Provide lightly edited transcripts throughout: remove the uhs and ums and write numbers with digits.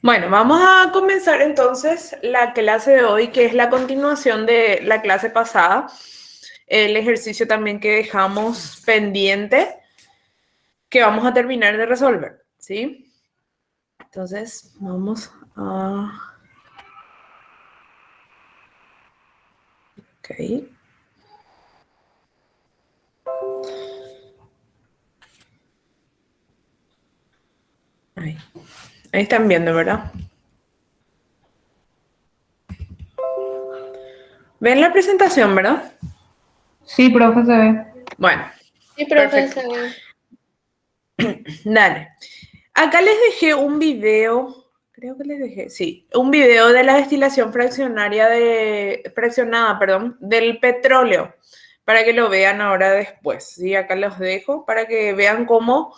Bueno, vamos a comenzar entonces la clase de hoy, que es la continuación de la clase pasada. El ejercicio también que dejamos pendiente, que vamos a terminar de resolver, ¿sí? Entonces, vamos a... Ok. Ahí. Ahí están viendo, ¿verdad? ¿Ven la presentación, verdad? Sí, profe, se ve. Bueno, Sí, perfecto. profesor. Dale. Acá les dejé un video, creo que les dejé, sí, un video de la destilación fraccionada, perdón, del petróleo, para que lo vean ahora después, ¿sí? Acá los dejo para que vean cómo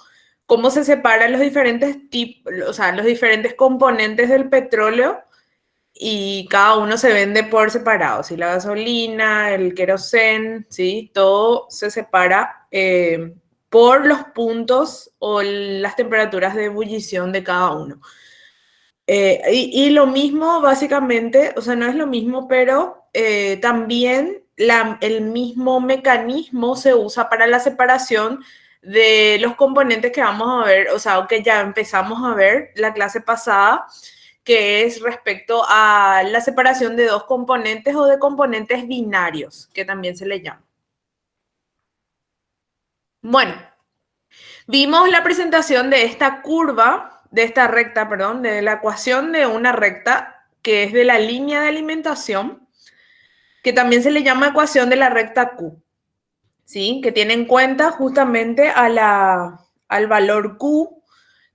se separan los diferentes tipos, o sea, los diferentes componentes del petróleo y cada uno se vende por separado, ¿sí? La gasolina, el querosén, ¿sí? Todo se separa por los puntos o las temperaturas de ebullición de cada uno. Y lo mismo, básicamente, o sea, no es lo mismo, pero también el mismo mecanismo se usa para la separación de los componentes que vamos a ver, o sea, que ya empezamos a ver la clase pasada, que es respecto a la separación de dos componentes o de componentes binarios, que también se le llama. Bueno, vimos la presentación de esta curva, de esta recta, perdón, de la ecuación de una recta que es de la línea de alimentación, que también se le llama ecuación de la recta Q, ¿sí? Que tiene en cuenta justamente al valor Q,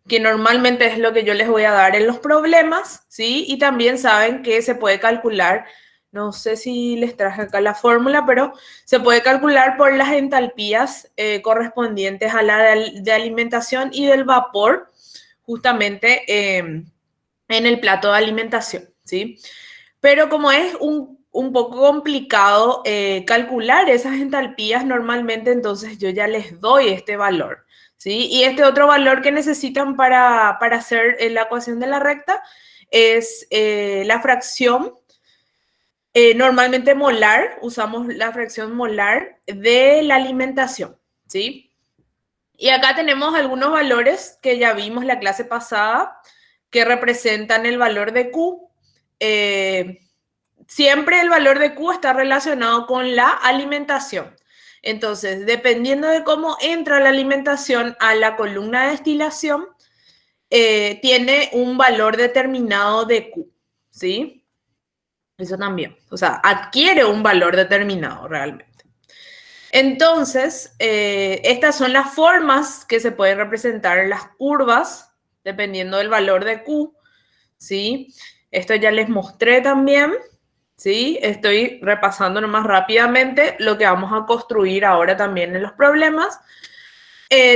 que normalmente es lo que yo les voy a dar en los problemas, ¿sí? Y también saben que se puede calcular, no sé si les traje acá la fórmula, pero se puede calcular por las entalpías correspondientes a la de alimentación y del vapor, justamente en el plato de alimentación, ¿sí? Pero como es un poco complicado calcular esas entalpías normalmente, entonces yo ya les doy este valor, ¿sí? Y este otro valor que necesitan para hacer la ecuación de la recta es la fracción, normalmente molar, usamos la fracción molar de la alimentación, ¿sí? Y acá tenemos algunos valores que ya vimos la clase pasada, que representan el valor de Q. Siempre el valor de Q está relacionado con la alimentación. Entonces, dependiendo de cómo entra la alimentación a la columna de destilación, tiene un valor determinado de Q, ¿sí? Eso también, o sea, adquiere un valor determinado realmente. Entonces, estas son las formas que se pueden representar las curvas, dependiendo del valor de Q, ¿sí? Esto ya les mostré también, ¿sí? Estoy repasando nomás rápidamente lo que vamos a construir ahora también en los problemas.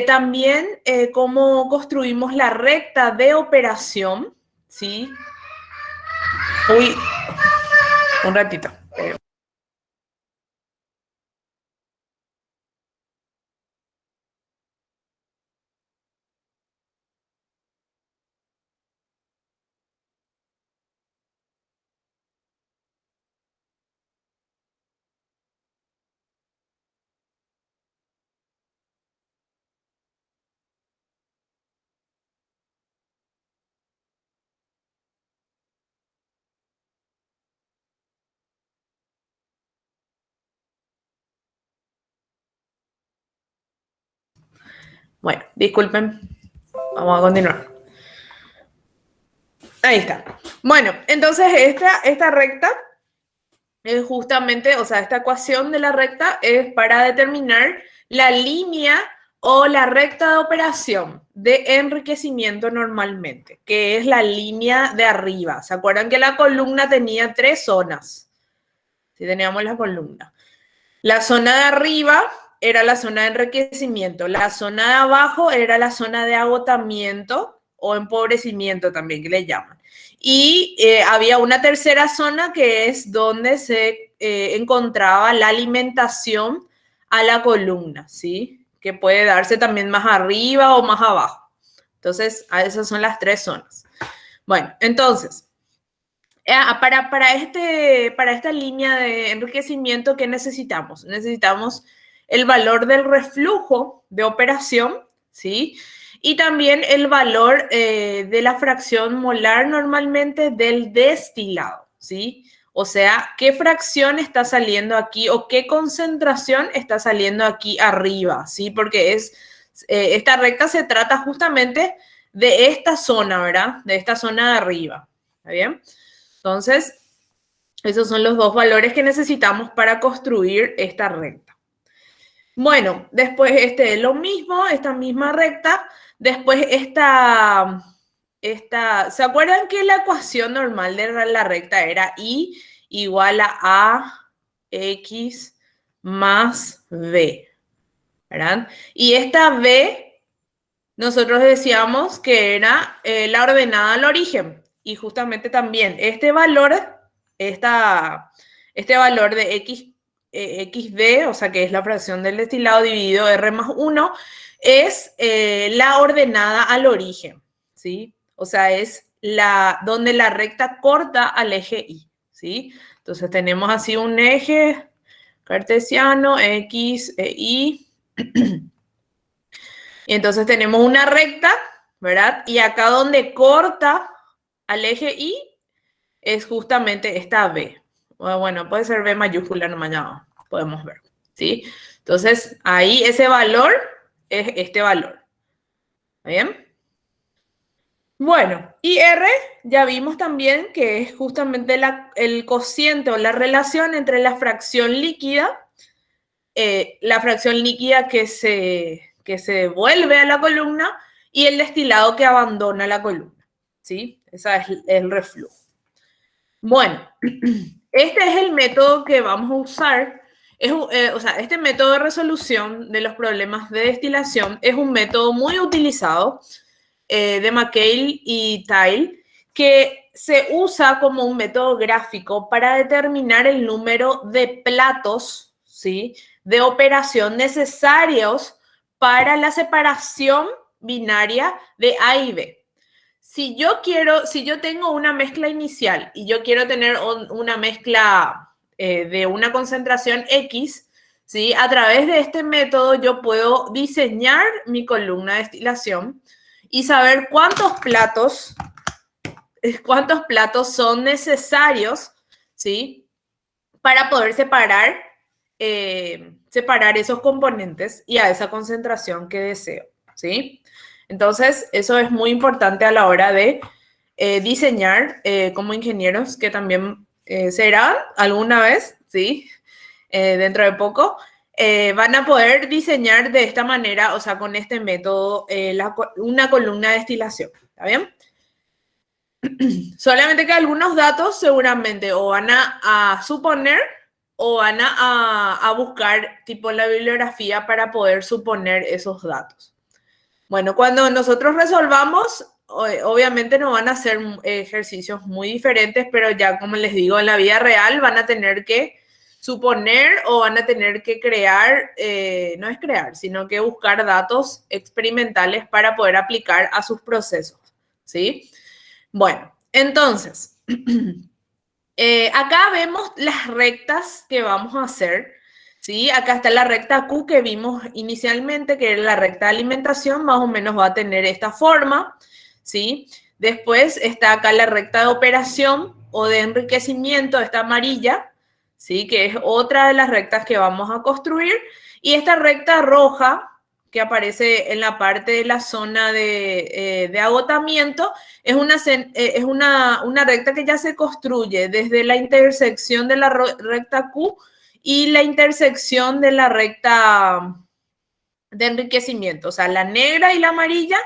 También cómo construimos la recta de operación, ¿sí? Uy, un ratito. Bueno, disculpen. Vamos a continuar. Ahí está. Bueno, entonces esta recta es justamente, o sea, esta ecuación de la recta es para determinar la línea o la recta de operación de enriquecimiento normalmente, que es la línea de arriba. ¿Se acuerdan que la columna tenía tres zonas? Sí, teníamos la columna. La zona de arriba era la zona de enriquecimiento, la zona de abajo era la zona de agotamiento o empobrecimiento también que le llaman. Y había una tercera zona que es donde se encontraba la alimentación a la columna, ¿sí? Que puede darse también más arriba o más abajo. Entonces, esas son las tres zonas. Bueno, entonces, para esta línea de enriquecimiento, ¿qué necesitamos? Necesitamos el valor del reflujo de operación, ¿sí? Y también el valor de la fracción molar normalmente del destilado, ¿sí? O sea, ¿qué fracción está saliendo aquí o qué concentración está saliendo aquí arriba? ¿Sí? Porque esta recta se trata justamente de esta zona, ¿verdad? De esta zona de arriba. ¿Está bien? Entonces, esos son los dos valores que necesitamos para construir esta recta. Bueno, después lo mismo, esta misma recta, después ¿se acuerdan que la ecuación normal de la recta era y igual a x más b, ¿verdad? Y esta b, nosotros decíamos que era la ordenada al origen. Y justamente también este valor de xb, o sea que es la fracción del destilado dividido R más 1, es la ordenada al origen, ¿sí? O sea, es donde la recta corta al eje Y, ¿sí? Entonces tenemos así un eje cartesiano, X e Y. Y entonces tenemos una recta, ¿verdad? Y acá donde corta al eje Y es justamente esta B. Bueno, puede ser B mayúscula nomás, ya podemos ver, ¿sí? Entonces, ahí ese valor es este valor. ¿Está bien? Bueno, y R ya vimos también que es justamente el cociente o la relación entre la fracción líquida que se devuelve a la columna y el destilado que abandona la columna, ¿sí? Ese es el reflujo. Bueno, este es el método que vamos a usar. O sea, este método de resolución de los problemas de destilación es un método muy utilizado de McHale y Tile, que se usa como un método gráfico para determinar el número de platos, ¿sí?, de operación necesarios para la separación binaria de A y B. Si yo tengo una mezcla inicial y yo quiero tener una mezcla de una concentración X, ¿sí?, a través de este método yo puedo diseñar mi columna de destilación y saber cuántos platos son necesarios, ¿sí?, para poder separar esos componentes y a esa concentración que deseo, ¿sí? Entonces, eso es muy importante a la hora de diseñar como ingenieros, que también será alguna vez, ¿sí? Dentro de poco, van a poder diseñar de esta manera, o sea, con este método, una columna de destilación, ¿está bien? Solamente que algunos datos seguramente o van a suponer o van a buscar tipo la bibliografía para poder suponer esos datos. Bueno, cuando nosotros resolvamos, obviamente no van a ser ejercicios muy diferentes, pero ya como les digo, en la vida real van a tener que suponer o van a tener que crear, no es crear, sino que buscar datos experimentales para poder aplicar a sus procesos, ¿sí? Bueno, entonces, acá vemos las rectas que vamos a hacer, ¿sí? Acá está la recta Q que vimos inicialmente, que era la recta de alimentación, más o menos va a tener esta forma, ¿sí? Después está acá la recta de operación o de enriquecimiento, esta amarilla, ¿sí?, que es otra de las rectas que vamos a construir. Y esta recta roja, que aparece en la parte de la zona de agotamiento, es una recta que ya se construye desde la intersección de la recta Q y la intersección de la recta de enriquecimiento. O sea, la negra y la amarilla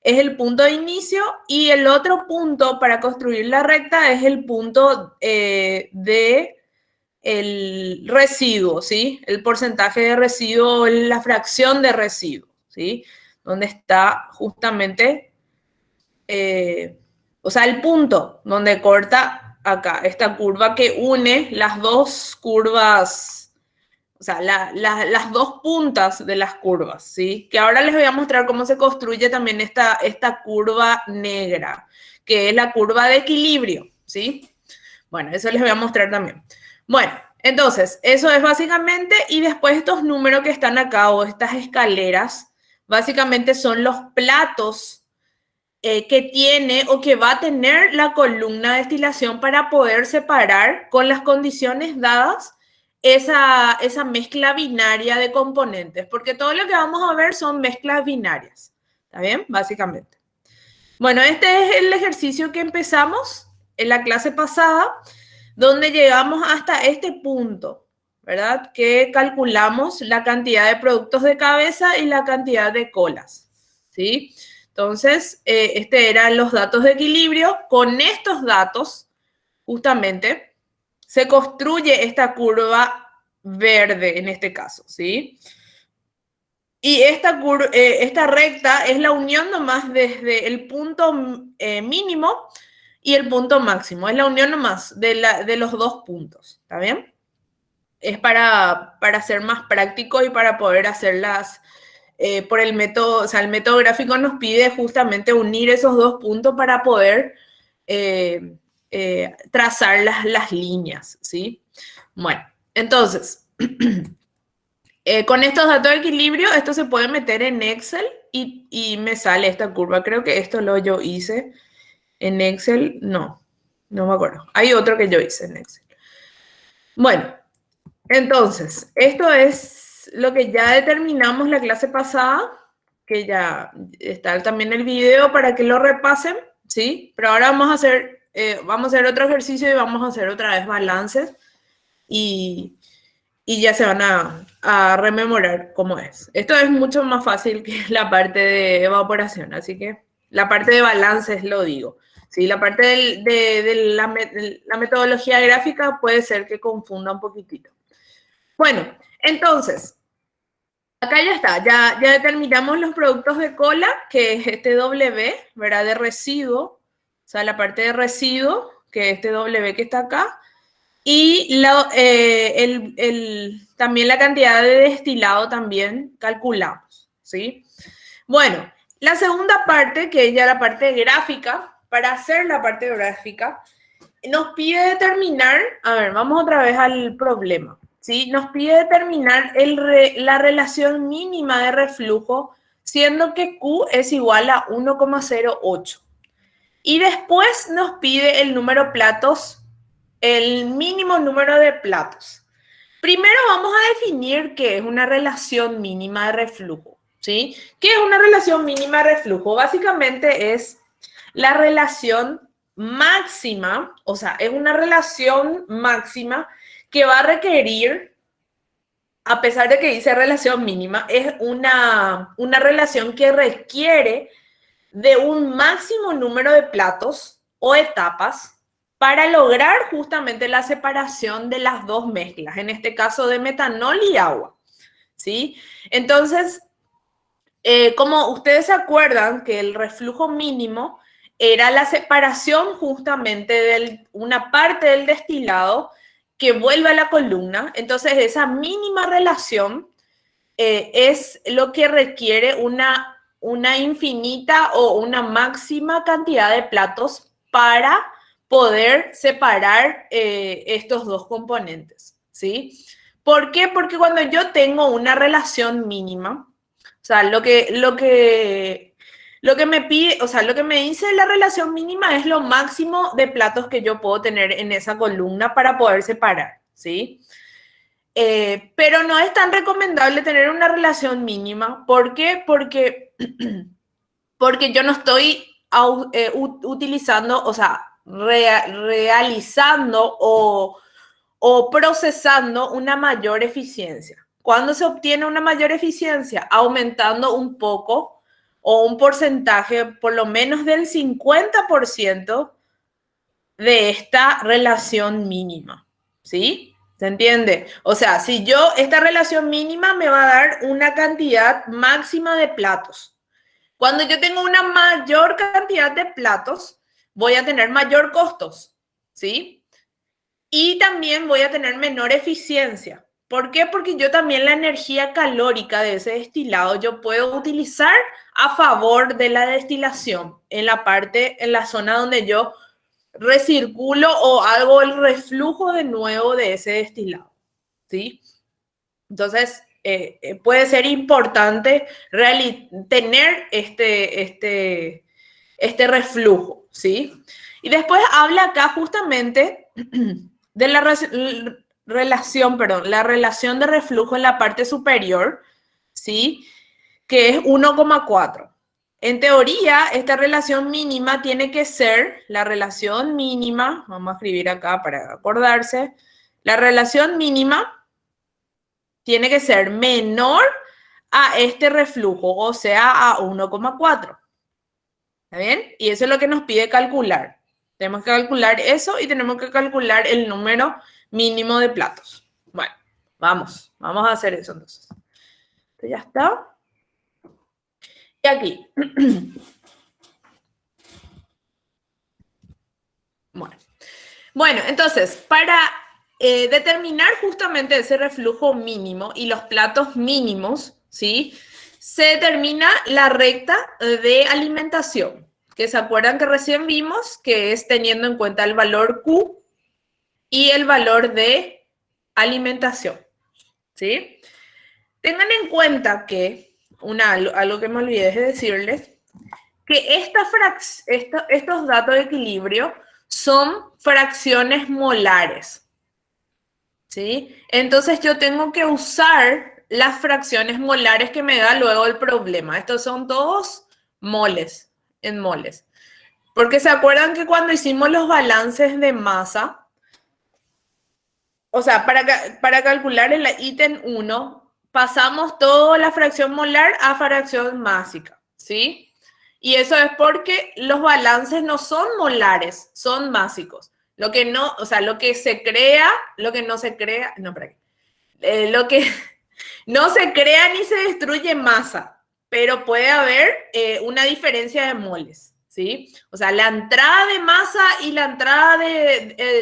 es el punto de inicio y el otro punto para construir la recta es el punto de el residuo, ¿sí? El porcentaje de residuo, la fracción de residuo, ¿sí? Donde está justamente, o sea, el punto donde corta acá, esta curva que une las dos curvas o sea, las dos puntas de las curvas, ¿sí? Que ahora les voy a mostrar cómo se construye también esta curva negra, que es la curva de equilibrio, ¿sí? Bueno, eso les voy a mostrar también. Bueno, entonces, eso es básicamente, y después estos números que están acá, o estas escaleras, básicamente son los platos que tiene o que va a tener la columna de destilación para poder separar con las condiciones dadas esa mezcla binaria de componentes, porque todo lo que vamos a ver son mezclas binarias, ¿está bien? Básicamente. Bueno, este es el ejercicio que empezamos en la clase pasada, donde llegamos hasta este punto, ¿verdad? Que calculamos la cantidad de productos de cabeza y la cantidad de colas, ¿sí? Entonces, eran los datos de equilibrio. Con estos datos, justamente, se construye esta curva verde en este caso, ¿sí? Y esta recta es la unión nomás desde el punto mínimo y el punto máximo. Es la unión nomás de los dos puntos, ¿está bien? Es para ser más práctico y para poder hacerlas por el método, o sea, el método gráfico nos pide justamente unir esos dos puntos para poder trazar las líneas, ¿sí? Bueno, entonces, con estos datos de equilibrio, esto se puede meter en Excel y me sale esta curva. Creo que esto lo yo hice en Excel. No me acuerdo. Hay otro que yo hice en Excel. Bueno, entonces, esto es lo que ya determinamos la clase pasada, que ya está también el video para que lo repasen, ¿sí? Pero ahora vamos a hacer otro ejercicio y vamos a hacer otra vez balances y ya se van a rememorar cómo es. Esto es mucho más fácil que la parte de evaporación, así que la parte de balances lo digo. Sí, la parte de la metodología gráfica puede ser que confunda un poquitito. Bueno, entonces, acá ya está, ya determinamos los productos de cola, que es este W, ¿verdad? De residuo, o sea, la parte de residuo, que es este W que está acá, y también la cantidad de destilado también calculamos, ¿sí? Bueno, la segunda parte, que es ya la parte gráfica, para hacer la parte gráfica, nos pide determinar, a ver, vamos otra vez al problema, ¿sí? Nos pide determinar la relación mínima de reflujo, siendo que Q es igual a 1,08. Y después nos pide el número platos, el mínimo número de platos. Primero vamos a definir qué es una relación mínima de reflujo, ¿sí? ¿Qué es una relación mínima de reflujo? Básicamente es la relación máxima, o sea, es una relación máxima que va a requerir, a pesar de que dice relación mínima, es una relación que requiere de un máximo número de platos o etapas para lograr justamente la separación de las dos mezclas, en este caso de metanol y agua, ¿sí? Entonces, como ustedes se acuerdan que el reflujo mínimo era la separación justamente de una parte del destilado que vuelve a la columna, entonces esa mínima relación es lo que requiere una infinita o una máxima cantidad de platos para poder separar estos dos componentes, ¿sí? ¿Por qué? Porque cuando yo tengo una relación mínima, o sea, lo que me pide, o sea, lo que me dice la relación mínima es lo máximo de platos que yo puedo tener en esa columna para poder separar, ¿sí? Pero no es tan recomendable tener una relación mínima. ¿Por qué? Porque yo no estoy utilizando, o sea, realizando o procesando una mayor eficiencia. ¿Cuándo se obtiene una mayor eficiencia? Aumentando un poco o un porcentaje, por lo menos del 50% de esta relación mínima, ¿sí? ¿Se entiende? O sea, si yo, esta relación mínima me va a dar una cantidad máxima de platos. Cuando yo tengo una mayor cantidad de platos, voy a tener mayor costos, ¿sí? Y también voy a tener menor eficiencia. ¿Por qué? Porque yo también la energía calórica de ese destilado yo puedo utilizar a favor de la destilación en la parte, en la zona donde yo recirculo o hago el reflujo de nuevo de ese destilado, ¿sí? Entonces, puede ser importante tener este reflujo, ¿sí? Y después habla acá justamente de la relación de reflujo en la parte superior, ¿sí? Que es 1,4. En teoría, esta relación mínima tiene que ser la relación mínima, vamos a escribir acá para acordarse, la relación mínima tiene que ser menor a este reflujo, o sea, a 1,4. ¿Está bien? Y eso es lo que nos pide calcular. Tenemos que calcular eso y tenemos que calcular el número mínimo de platos. Bueno, vamos a hacer eso entonces. Esto ya está. Y aquí. Bueno, entonces, para determinar justamente ese reflujo mínimo y los platos mínimos, ¿sí? Se determina la recta de alimentación, que se acuerdan que recién vimos, que es teniendo en cuenta el valor Q y el valor de alimentación, ¿sí? Tengan en cuenta que, algo que me olvidé de decirles, que estos datos de equilibrio son fracciones molares, ¿sí? Entonces yo tengo que usar las fracciones molares que me da luego el problema. Estos son todos moles, en moles. Porque se acuerdan que cuando hicimos los balances de masa, o sea, para calcular el ítem 1, pasamos toda la fracción molar a fracción másica, ¿sí? Y eso es porque los balances no son molares, son másicos. Lo que no, o sea, lo que se crea, lo que no se crea, no, para qué. Lo que no se crea ni se destruye masa, pero puede haber una diferencia de moles, ¿sí? O sea, la entrada de masa y la entrada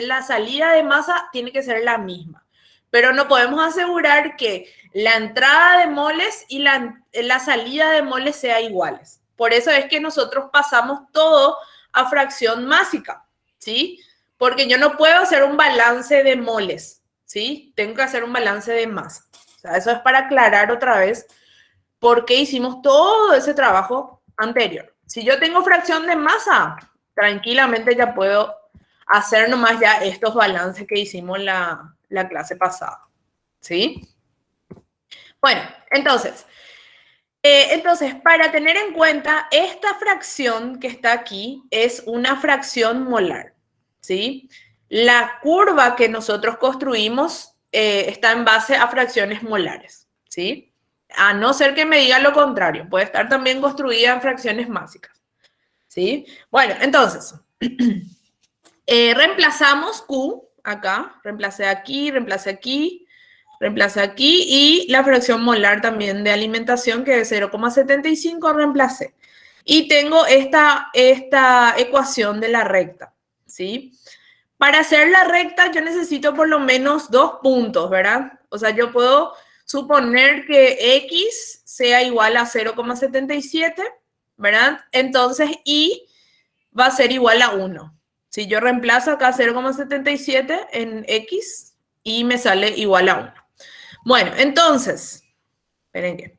la salida de masa tiene que ser la misma, pero no podemos asegurar que la entrada de moles y la salida de moles sea iguales. Por eso es que nosotros pasamos todo a fracción másica, ¿sí? Porque yo no puedo hacer un balance de moles, ¿sí? Tengo que hacer un balance de masa. O sea, eso es para aclarar otra vez por qué hicimos todo ese trabajo anterior. Si yo tengo fracción de masa, tranquilamente ya puedo hacer nomás ya estos balances que hicimos la clase pasada, ¿sí? Bueno, entonces, para tener en cuenta, esta fracción que está aquí es una fracción molar, ¿sí? La curva que nosotros construimos está en base a fracciones molares, ¿sí? A no ser que me diga lo contrario, puede estar también construida en fracciones másicas, ¿sí? Bueno, entonces, reemplazamos Q acá, reemplacé aquí, y la fracción molar también de alimentación, que es 0,75, reemplacé. Y tengo esta ecuación de la recta, ¿sí? Para hacer la recta yo necesito por lo menos 2 puntos, ¿verdad? O sea, yo puedo suponer que X sea igual a 0,77, ¿verdad? Entonces, Y va a ser igual a 1. Si yo reemplazo acá 0,77 en X, Y me sale igual a 1. Bueno, entonces, esperen que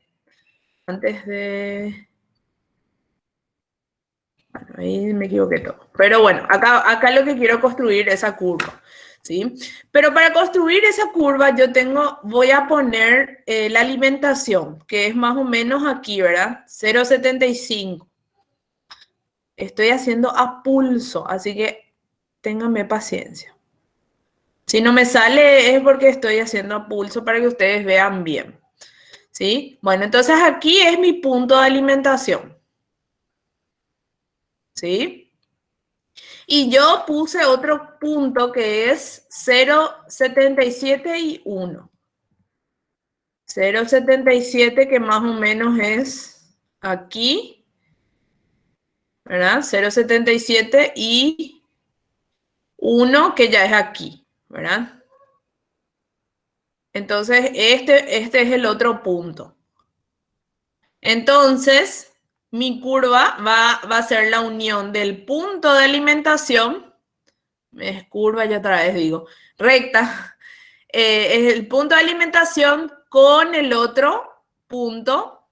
antes de... Bueno, ahí me equivoqué todo. Pero bueno, acá lo que quiero construir es esa curva, ¿sí? Pero para construir esa curva voy a poner la alimentación, que es más o menos aquí, ¿verdad? 0,75. Estoy haciendo a pulso, así que ténganme paciencia. Si no me sale es porque estoy haciendo a pulso para que ustedes vean bien, ¿sí? Bueno, entonces aquí es mi punto de alimentación, ¿sí? Y yo puse otro punto que es 0,77 y 1. 0,77 que más o menos es aquí, ¿verdad? 0,77 y 1 que ya es aquí, ¿verdad? Entonces, este es el otro punto. Entonces, mi curva va a ser la unión del punto de alimentación, es curva, ya otra vez digo, recta, es el punto de alimentación con el otro punto.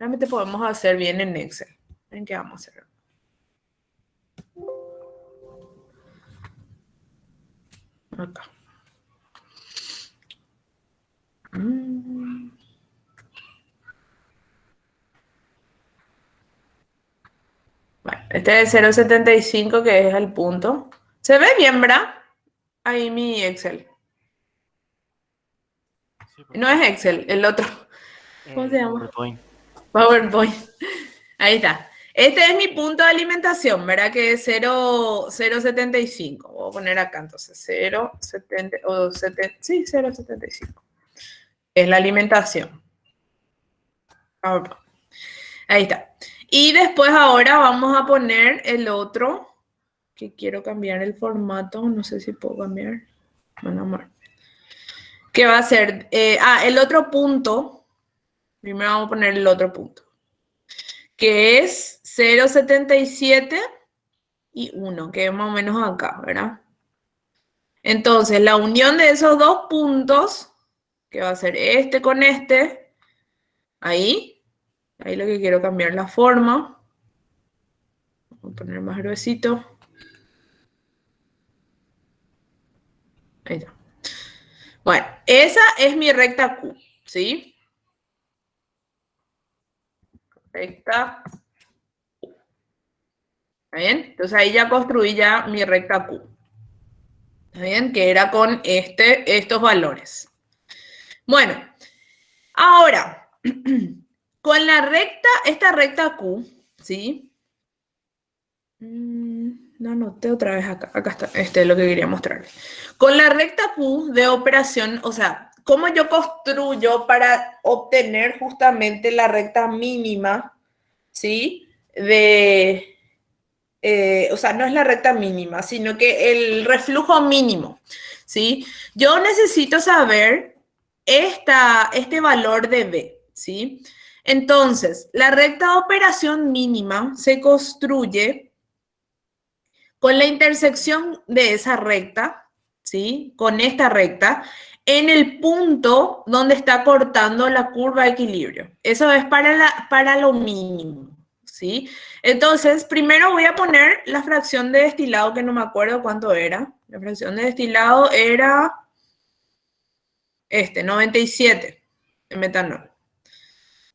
Realmente podemos hacer bien en Excel. ¿En qué vamos a hacer? Acá. Bueno, este es 0,75 que es el punto. ¿Se ve bien, verdad? Ahí mi Excel. Sí, No es Excel, el otro. ¿Cómo se llama? PowerPoint. PowerPoint. Ahí está. Este es mi punto de alimentación, ¿verdad? Que es 0,75. Voy a poner acá entonces 0,70 o 70, sí, 0,75. Es la alimentación. Ahí está. Y después ahora vamos a poner el otro, que quiero cambiar el formato, no sé si puedo cambiar. Bueno, amor. Que va a ser, el otro punto, primero vamos a poner el otro punto, que es 0,77 y 1, que es más o menos acá, ¿verdad? Entonces, la unión de esos dos puntos, que va a ser este con este, ahí lo que quiero cambiar la forma. Voy a poner más gruesito. Ahí está. Bueno, esa es mi recta Q, ¿sí? Recta Q. ¿Está bien? Entonces ahí ya construí ya mi recta Q. ¿Está bien? Que era con estos valores. Bueno, ahora, con la recta, esta recta Q, ¿sí? No anoté otra vez acá. Acá está. Este es lo que quería mostrarles. Con la recta Q de operación, o sea, ¿cómo yo construyo para obtener justamente la recta mínima? ¿Sí? O sea, no es la recta mínima, sino que el reflujo mínimo. ¿Sí? Yo necesito saber este valor de B. ¿Sí? Entonces, la recta de operación mínima se construye con la intersección de esa recta, ¿sí? Con esta recta, en el punto donde está cortando la curva de equilibrio. Eso es para lo mínimo, ¿sí? Entonces, primero voy a poner la fracción de destilado, que no me acuerdo cuánto era. La fracción de destilado era 97 en metanol.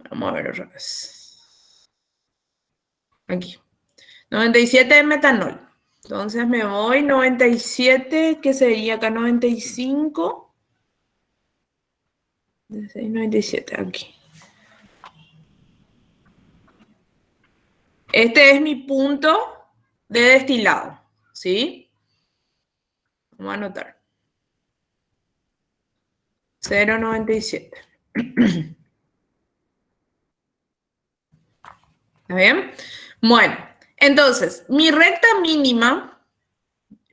Vamos a ver otra vez. Aquí. 97 en metanol. Entonces me voy 97, que sería acá 95. 97, aquí. Este es mi punto de destilado, ¿sí? Vamos a anotar. 0,97. ¿Está bien? Bueno, entonces, mi recta mínima,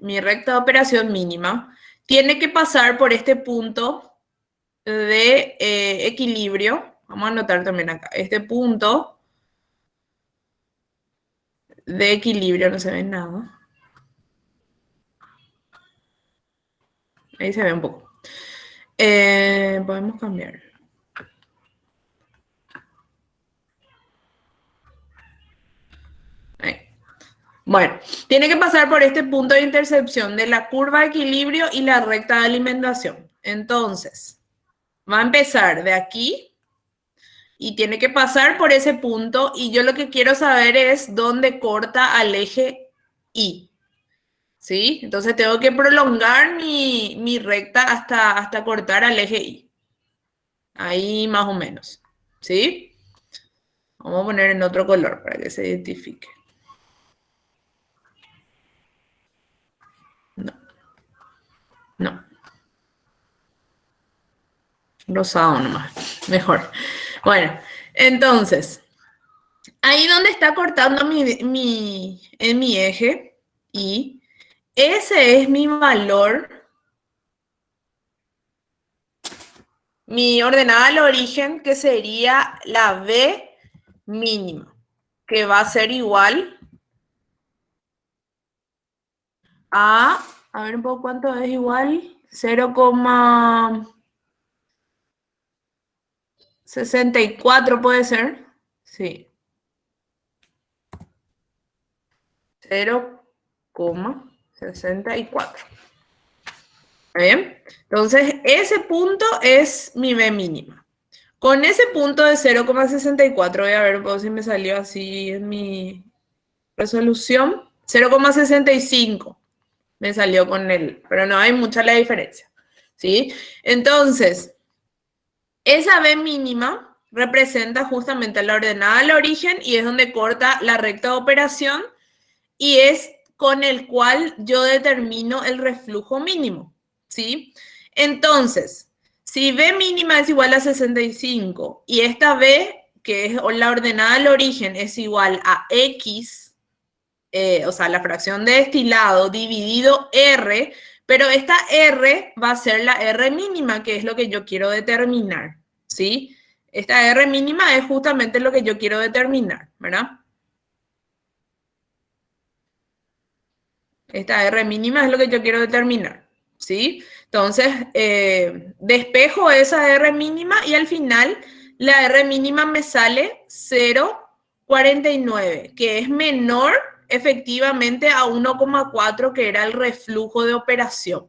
mi recta de operación mínima, tiene que pasar por este punto de equilibrio. Vamos a anotar también acá. Este punto de equilibrio, no se ve nada. Ahí se ve un poco. Podemos cambiar. Ahí. Bueno, tiene que pasar por este punto de intercepción de la curva de equilibrio y la recta de alimentación. Entonces, va a empezar de aquí y tiene que pasar por ese punto, y yo lo que quiero saber es dónde corta al eje Y. ¿Sí? Entonces tengo que prolongar mi recta hasta cortar al eje Y. Ahí más o menos. ¿Sí? Vamos a poner en otro color para que se identifique. No. No. Rosado nomás. Mejor. Bueno, entonces, ahí donde está cortando en mi eje, y ese es mi valor mi ordenada al origen, que sería la B mínima, que va a ser igual a ver un poco cuánto es igual, 0,64 puede ser, sí, 0,64. ¿Está bien? Entonces, ese punto es mi B mínima. Con ese punto de 0,64, voy a ver si me salió así en mi resolución. 0,65 me salió con él, pero no hay mucha la diferencia. ¿Sí? Entonces, esa B mínima representa justamente la ordenada al origen y es donde corta la recta de operación y es con el cual yo determino el reflujo mínimo, ¿sí? Entonces, si B mínima es igual a 65 y esta B, que es la ordenada al origen, es igual a X, o sea, la fracción de destilado dividido R, pero esta R va a ser la R mínima, que es lo que yo quiero determinar, ¿sí? Esta R mínima es justamente lo que yo quiero determinar, ¿verdad? Esta R mínima es lo que yo quiero determinar, ¿sí? Entonces, despejo esa R mínima y al final la R mínima me sale 0,49, que es menor efectivamente a 1,4, que era el reflujo de operación.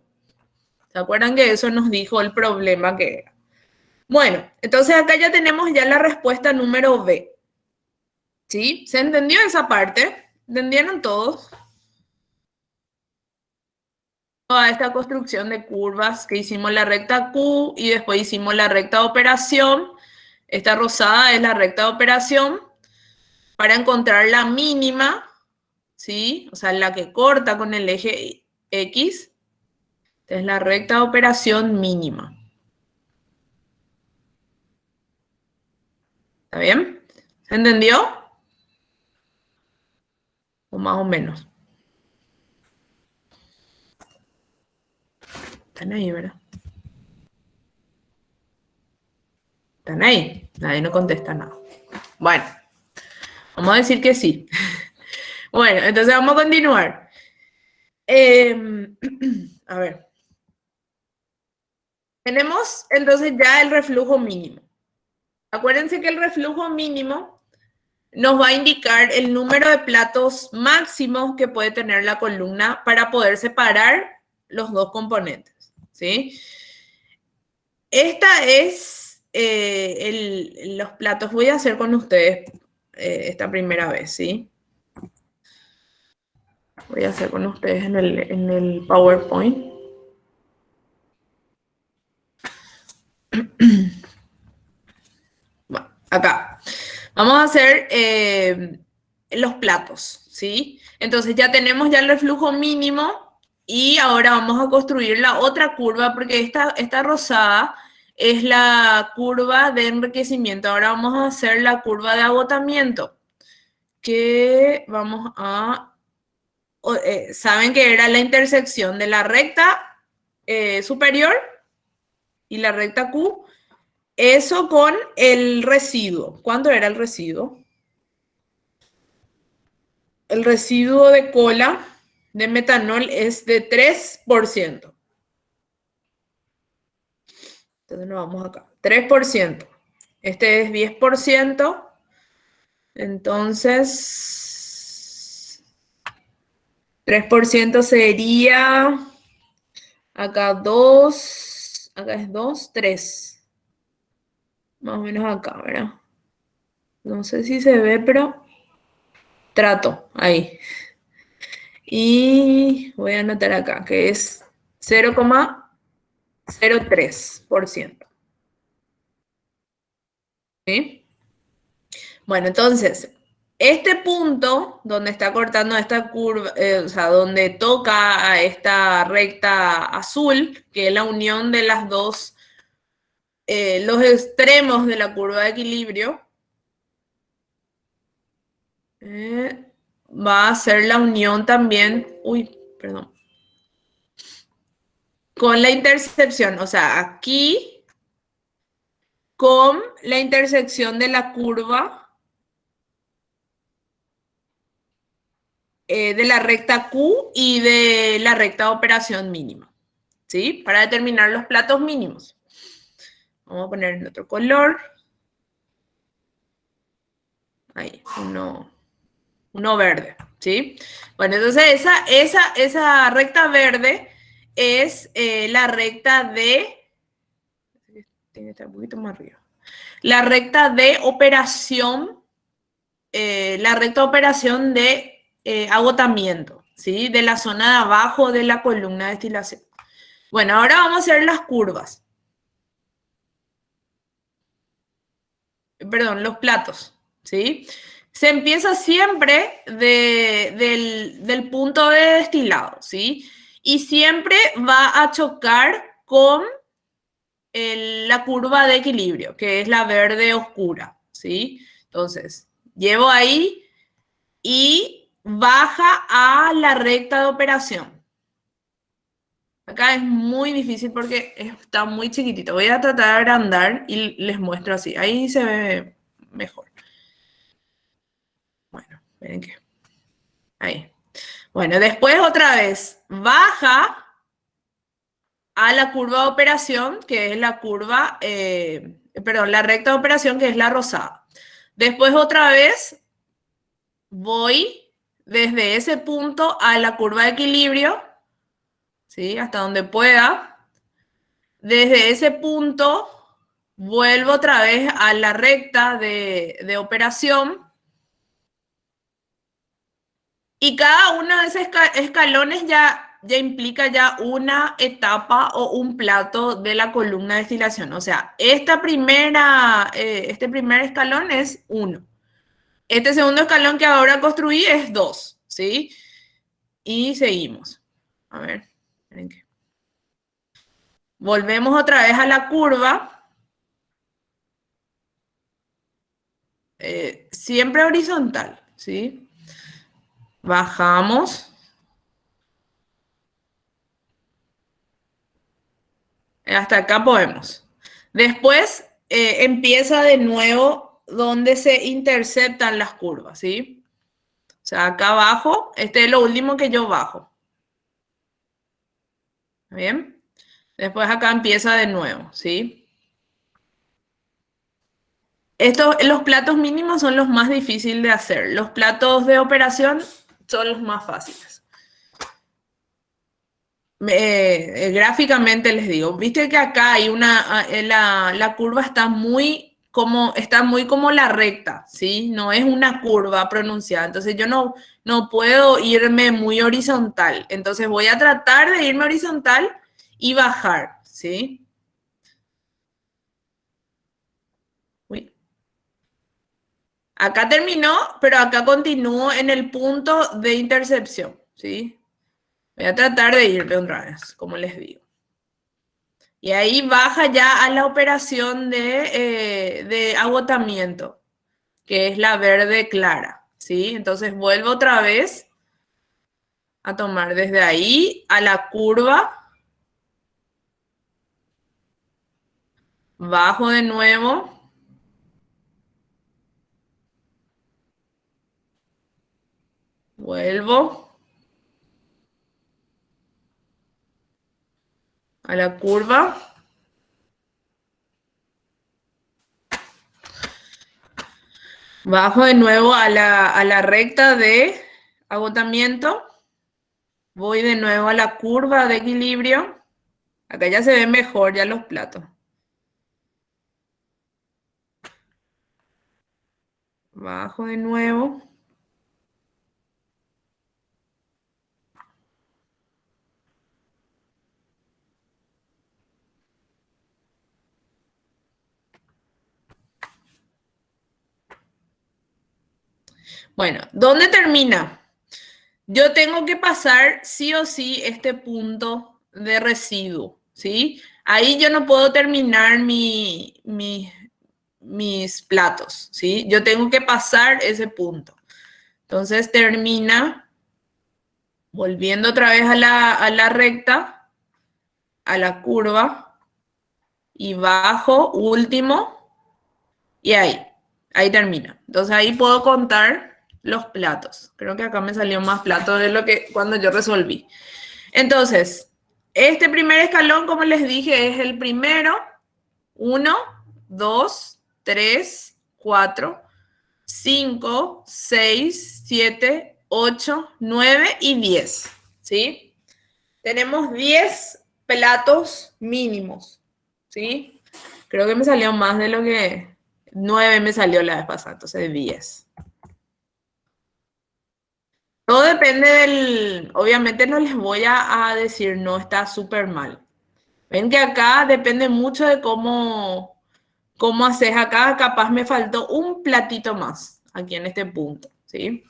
¿Se acuerdan que eso nos dijo el problema que era? Bueno, entonces acá ya tenemos ya la respuesta número B. ¿Sí? ¿Se entendió esa parte? ¿Entendieron todos? Toda esta construcción de curvas que hicimos la recta Q y después hicimos la recta de operación. Esta rosada es la recta de operación para encontrar la mínima, ¿sí? O sea, la que corta con el eje X. Esta es la recta de operación mínima. ¿Está bien? ¿Se entendió? O más o menos. Están ahí, ¿verdad? Están ahí. Nadie no contesta nada. Bueno, vamos a decir que sí. Bueno, entonces vamos a continuar. A ver. Tenemos entonces ya el reflujo mínimo. Acuérdense que el reflujo mínimo nos va a indicar el número de platos máximos que puede tener la columna para poder separar los dos componentes, ¿sí? Esta es los platos. Voy a hacer con ustedes esta primera vez, ¿sí? Voy a hacer con ustedes en el PowerPoint. Bueno, acá. Vamos a hacer los platos, ¿sí? Entonces ya tenemos ya el reflujo mínimo y ahora vamos a construir la otra curva porque esta rosada es la curva de enriquecimiento. Ahora vamos a hacer la curva de agotamiento que vamos a... Saben que era la intersección de la recta superior y la recta Q. Eso con el residuo. ¿Cuánto era el residuo? El residuo de cola de metanol es de 3%. Entonces nos vamos acá. 3%. Este es 10%. Entonces, 3% sería acá 2. Acá es 2, 3. Más o menos acá, ¿verdad? No sé si se ve, pero trato ahí. Y voy a anotar acá que es 0,03%. ¿Sí? Bueno, entonces, este punto donde está cortando esta curva, o sea, donde toca a esta recta azul, que es la unión de las dos, los extremos de la curva de equilibrio, va a ser la unión también, perdón, con la intercepción, o sea, aquí con la intersección de la curva de la recta Q y de la recta de operación mínima, ¿sí? Para determinar los platos mínimos. Vamos a poner en otro color. Ahí, uno verde, ¿sí? Bueno, entonces esa recta verde es la recta de... Tiene que estar un poquito más arriba. La recta de operación, la recta de operación de agotamiento, ¿sí? De la zona de abajo de la columna de destilación. Bueno, ahora vamos a hacer las curvas. Perdón, los platos, ¿sí? Se empieza siempre del punto de destilado, ¿sí? Y siempre va a chocar con la curva de equilibrio, que es la verde oscura, ¿sí? Entonces, llevo ahí y baja a la recta de operación. Acá es muy difícil porque está muy chiquitito. Voy a tratar de agrandar y les muestro así. Ahí se ve mejor. Bueno, miren que... Ahí. Bueno, después otra vez baja a la curva de operación, que es la curva, perdón, la recta de operación, que es la rosada. Después otra vez voy desde ese punto a la curva de equilibrio, ¿sí? Hasta donde pueda. Desde ese punto vuelvo otra vez a la recta de operación. Y cada uno de esos escalones ya implica ya una etapa o un plato de la columna de destilación. O sea, este primer escalón es 1. Este segundo escalón que ahora construí es 2, ¿sí? Y seguimos. A ver, esperen que... Volvemos otra vez a la curva. Siempre horizontal, ¿sí? Bajamos. Hasta acá podemos. Después empieza de nuevo donde se interceptan las curvas, ¿sí? O sea, acá abajo, este es lo último que yo bajo. ¿Bien? Después acá empieza de nuevo, ¿sí? Los platos mínimos son los más difíciles de hacer. Los platos de operación son los más fáciles. Gráficamente les digo, viste que acá hay la curva está muy como la recta, ¿sí? No es una curva pronunciada. Entonces yo no puedo irme muy horizontal. Entonces voy a tratar de irme horizontal y bajar, ¿sí? Uy. Acá terminó, pero acá continúo en el punto de intercepción, ¿sí? Voy a tratar de irme otra vez, como les digo. Y ahí baja ya a la operación de agotamiento, que es la verde clara, ¿sí? Entonces vuelvo otra vez a tomar desde ahí a la curva, bajo de nuevo, vuelvo a la curva, bajo de nuevo a la recta de agotamiento, voy de nuevo a la curva de equilibrio. Acá ya se ven mejor ya los platos. Bajo de nuevo. Bueno, ¿dónde termina? Yo tengo que pasar sí o sí este punto de residuo, ¿sí? Ahí yo no puedo terminar mis platos, ¿sí? Yo tengo que pasar ese punto. Entonces termina volviendo otra vez a la recta, a la curva, y bajo, último, Y ahí termina. Entonces ahí puedo contar los platos. Creo que acá me salió más platos de lo que cuando yo resolví. Entonces, este primer escalón, como les dije, es el primero. 1, 2, 3, 4, 5, 6, 7, 8, 9 y 10. ¿Sí? Tenemos 10 platos mínimos. ¿Sí? Creo que me salió más de lo que 9 me salió la vez pasada, entonces 10. Todo depende obviamente no les voy a decir no está súper mal. Ven que acá depende mucho de cómo haces acá. Capaz me faltó un platito más aquí en este punto, ¿sí?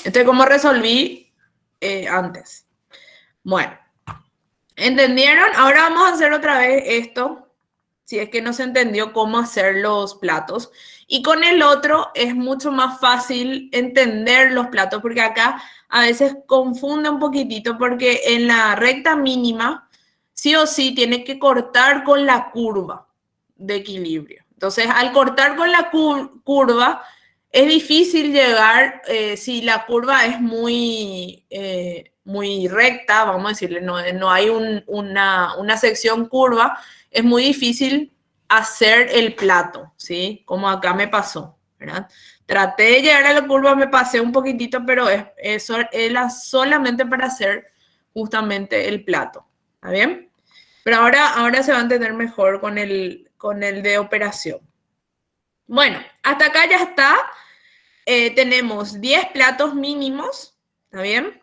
Esto es como resolví antes. Bueno, ¿entendieron? Ahora vamos a hacer otra vez esto, si es que no se entendió cómo hacer los platos. Y con el otro es mucho más fácil entender los platos, porque acá a veces confunde un poquitito, porque en la recta mínima, sí o sí, tiene que cortar con la curva de equilibrio. Entonces, al cortar con la curva, es difícil llegar, si la curva es muy recta, vamos a decirle, no hay una sección curva, es muy difícil hacer el plato, ¿sí? Como acá me pasó, ¿verdad? Traté de llegar a la curva, me pasé un poquitito, pero eso era solamente para hacer justamente el plato, ¿está bien? Pero ahora se va a entender mejor con el de operación. Bueno, hasta acá ya está. Tenemos 10 platos mínimos, ¿está bien?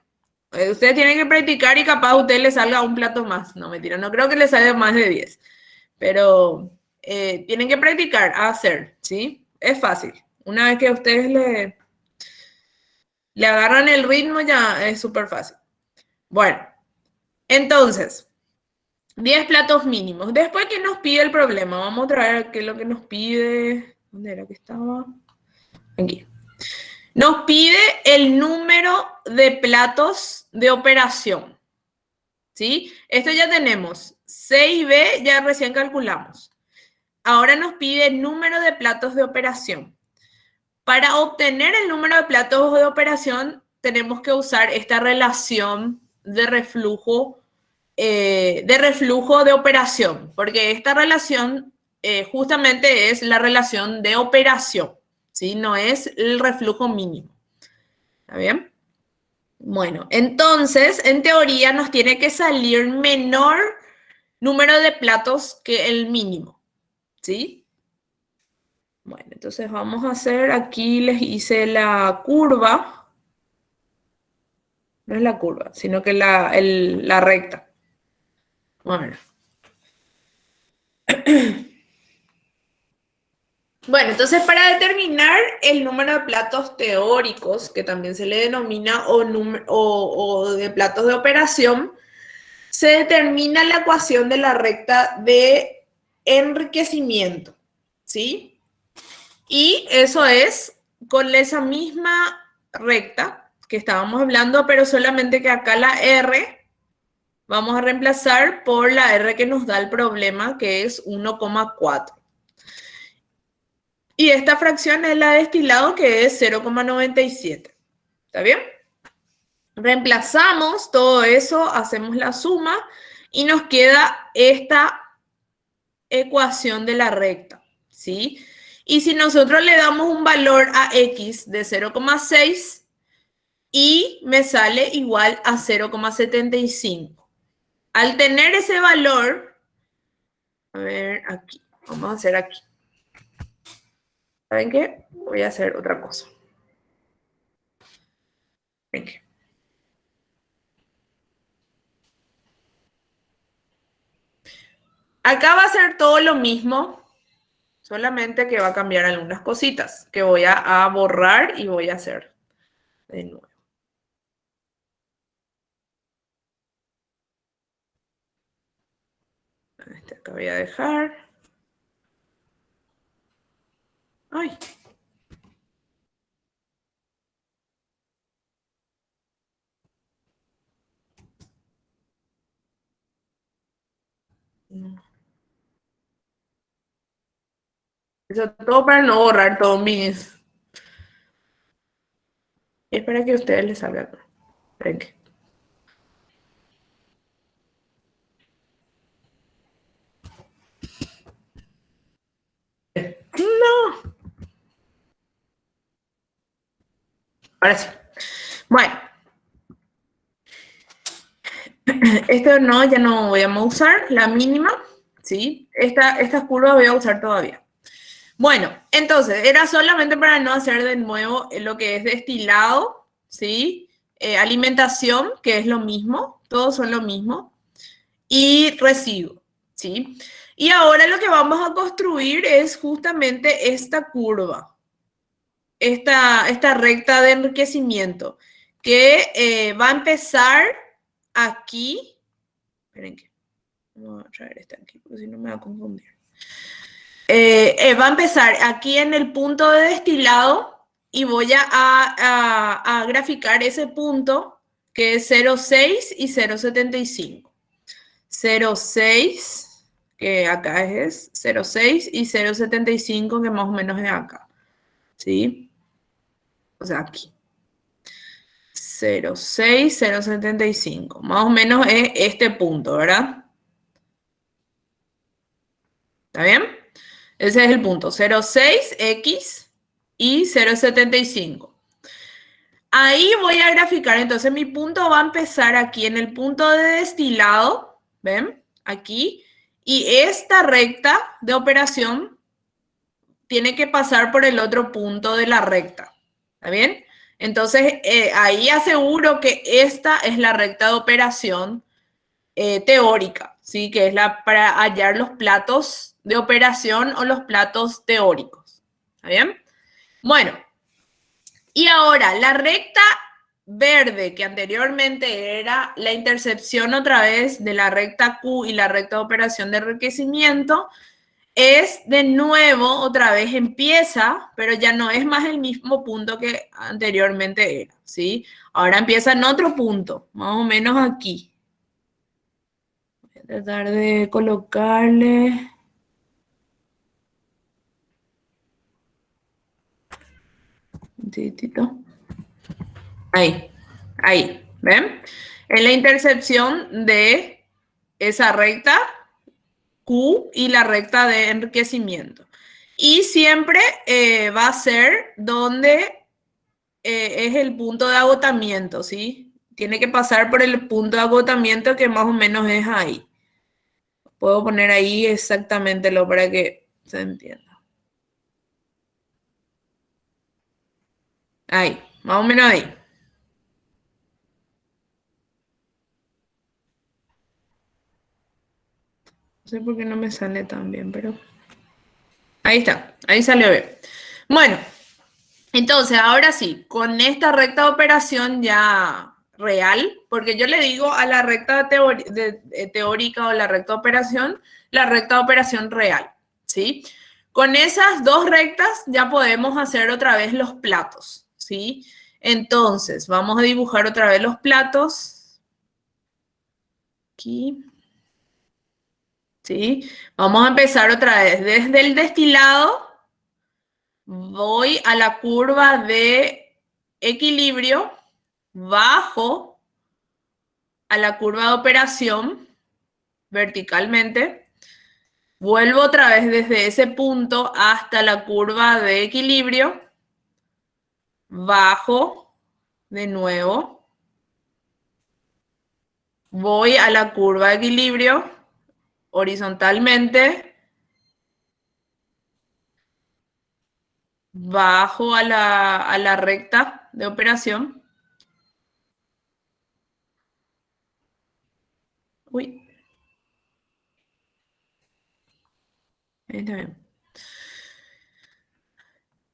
Ustedes tienen que practicar y capaz a usted le salga un plato más. No, mentira, no creo que le salga más de 10. Pero tienen que practicar a hacer, ¿sí? Es fácil. Una vez que ustedes le agarran el ritmo ya es súper fácil. Bueno, entonces, 10 platos mínimos. Después, ¿qué nos pide el problema? Vamos a traer qué es lo que nos pide. ¿Dónde era que estaba? Aquí. Nos pide el número de platos de operación. ¿Sí? Esto ya tenemos. C y B ya recién calculamos. Ahora nos pide el número de platos de operación. Para obtener el número de platos de operación, tenemos que usar esta relación de operación, porque esta relación justamente es la relación de operación, ¿sí? No es el reflujo mínimo. ¿Está bien? Bueno, entonces, en teoría nos tiene que salir menor número de platos que el mínimo, ¿sí? Bueno, entonces vamos a hacer, aquí les hice la curva, no es la curva, sino que la recta. Bueno. Bueno, entonces para determinar el número de platos teóricos, que también se le denomina, o de platos de operación, se determina la ecuación de la recta de enriquecimiento, ¿sí? Y eso es con esa misma recta que estábamos hablando, pero solamente que acá la R vamos a reemplazar por la R que nos da el problema, que es 1,4. Y esta fracción es la de este lado, que es 0,97. ¿Está bien? Reemplazamos todo eso, hacemos la suma y nos queda esta ecuación de la recta, ¿sí? Y si nosotros le damos un valor a x de 0,6 y me sale igual a 0,75. Al tener ese valor, a ver aquí, vamos a hacer aquí. ¿Saben qué? Voy a hacer otra cosa. Venga. Acá va a ser todo lo mismo, solamente que va a cambiar algunas cositas que voy a borrar y voy a hacer de nuevo. Este acá voy a dejar. Ay. No. Eso todo para no borrar todos mis... Espera que a ustedes les salga. Esperen que- No, ahora sí. Bueno, esto no, ya no voy a usar, la mínima, ¿sí? Estas curvas voy a usar todavía. Bueno, entonces, era solamente para no hacer de nuevo lo que es destilado, ¿sí? Alimentación, que es lo mismo, todos son lo mismo, y residuo, ¿sí? Y ahora lo que vamos a construir es justamente esta curva, esta recta de enriquecimiento, que va a empezar aquí. Esperen que vamos a traer esta aquí, porque si no me va a confundir. Va a empezar aquí en el punto de destilado y voy a graficar ese punto que es 0,6 y 0,75. 0,6, que acá es 0,6 y 0,75, que más o menos es acá. ¿Sí? O sea, aquí. 0,6, 0,75. Más o menos es este punto, ¿verdad? ¿Está bien? Ese es el punto. 0,6x y 0,75. Ahí voy a graficar. Entonces mi punto va a empezar aquí en el punto de destilado. ¿Ven? Aquí. Y esta recta de operación tiene que pasar por el otro punto de la recta. ¿Está bien? Entonces, ahí aseguro que esta es la recta de operación teórica, ¿sí? Que es para hallar los platos de operación o los platos teóricos. ¿Está bien? Bueno, y ahora la recta verde, que anteriormente era la intercepción otra vez de la recta Q y la recta de operación de enriquecimiento, es de nuevo, otra vez empieza, pero ya no es más el mismo punto que anteriormente era, ¿sí? Ahora empieza en otro punto, más o menos aquí. Voy a tratar de colocarle... Un titito. Ahí, ¿ven? En la intercepción de esa recta Q y la recta de enriquecimiento. Y siempre va a ser donde es el punto de agotamiento, ¿sí? Tiene que pasar por el punto de agotamiento que más o menos es ahí. Puedo poner ahí exactamente lo para que se entienda. Ahí, más o menos ahí. No sé por qué no me sale tan bien, pero... Ahí está, ahí salió bien. Bueno, entonces ahora sí, con esta recta de operación ya real, porque yo le digo a la recta teórica o la recta de operación real, ¿sí? Con esas dos rectas ya podemos hacer otra vez los platos, ¿sí? Entonces, vamos a dibujar otra vez los platos. Aquí. ¿Sí? Vamos a empezar otra vez. Desde el destilado voy a la curva de equilibrio, bajo a la curva de operación verticalmente, vuelvo otra vez desde ese punto hasta la curva de equilibrio, bajo de nuevo, voy a la curva de equilibrio horizontalmente, bajo a la recta de operación. Uy, ahí está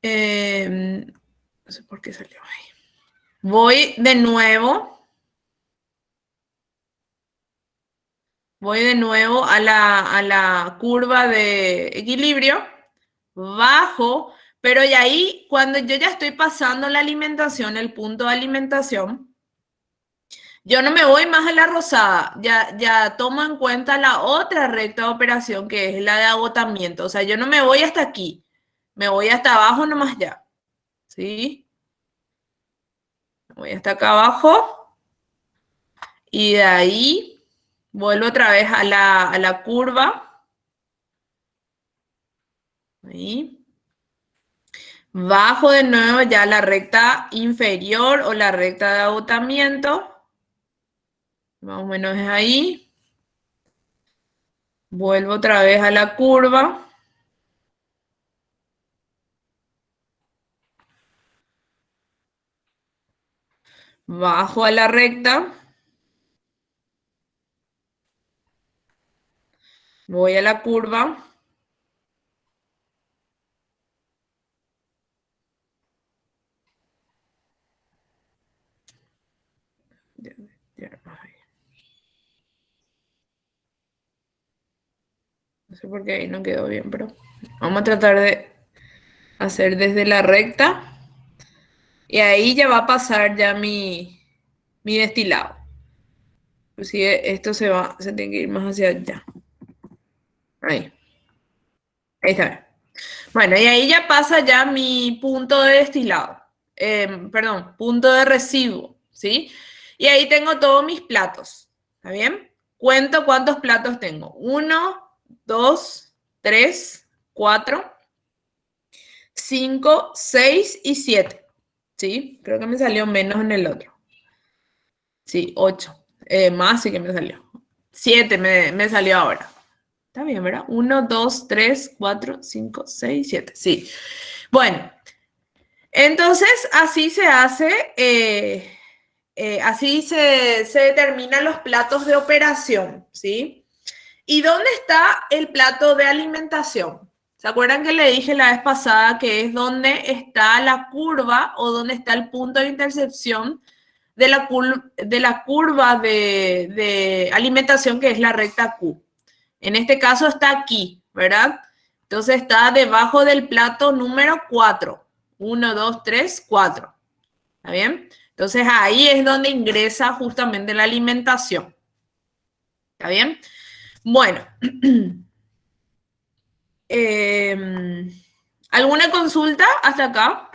bien. No sé por qué salió ahí. Voy de nuevo a la curva de equilibrio, bajo, pero y ahí cuando yo ya estoy pasando la alimentación, el punto de alimentación, yo no me voy más a la rosada, ya tomo en cuenta la otra recta de operación que es la de agotamiento, o sea, yo no me voy hasta aquí, Me voy hasta abajo nomás ya. ¿Sí? Me voy hasta acá abajo. Y de ahí vuelvo otra vez a la curva. Ahí. Bajo de nuevo ya la recta inferior o la recta de agotamiento. Más o menos es ahí. Vuelvo otra vez a la curva. Bajo a la recta. Voy a la curva. No sé por qué ahí no quedó bien, pero vamos a tratar de hacer desde la recta. Y ahí ya va a pasar ya mi destilado. Inclusive esto se tiene que ir más hacia allá. Ahí. Ahí está. Bueno, y ahí ya pasa ya mi punto de destilado. Perdón, punto de residuo, ¿sí? Y ahí tengo todos mis platos. ¿Está bien? Cuento cuántos platos tengo. 1, 2, 3, 4, 5, 6 y 7. ¿Sí? Creo que me salió menos en el otro. Sí, 8. Más sí que me salió. 7 me salió ahora. Está bien, ¿verdad? 1, 2, 3, 4, 5, 6, 7. Sí. Bueno, entonces así se hace, así se determinan los platos de operación, ¿sí? ¿Y dónde está el plato de alimentación? ¿Se acuerdan que le dije la vez pasada que es donde está la curva o donde está el punto de intercepción de la curva de alimentación que es la recta Q? En este caso está aquí, ¿verdad? Entonces está debajo del plato número 4. 1, 2, 3, 4. ¿Está bien? Entonces ahí es donde ingresa justamente la alimentación. ¿Está bien? Bueno. ¿Alguna consulta hasta acá?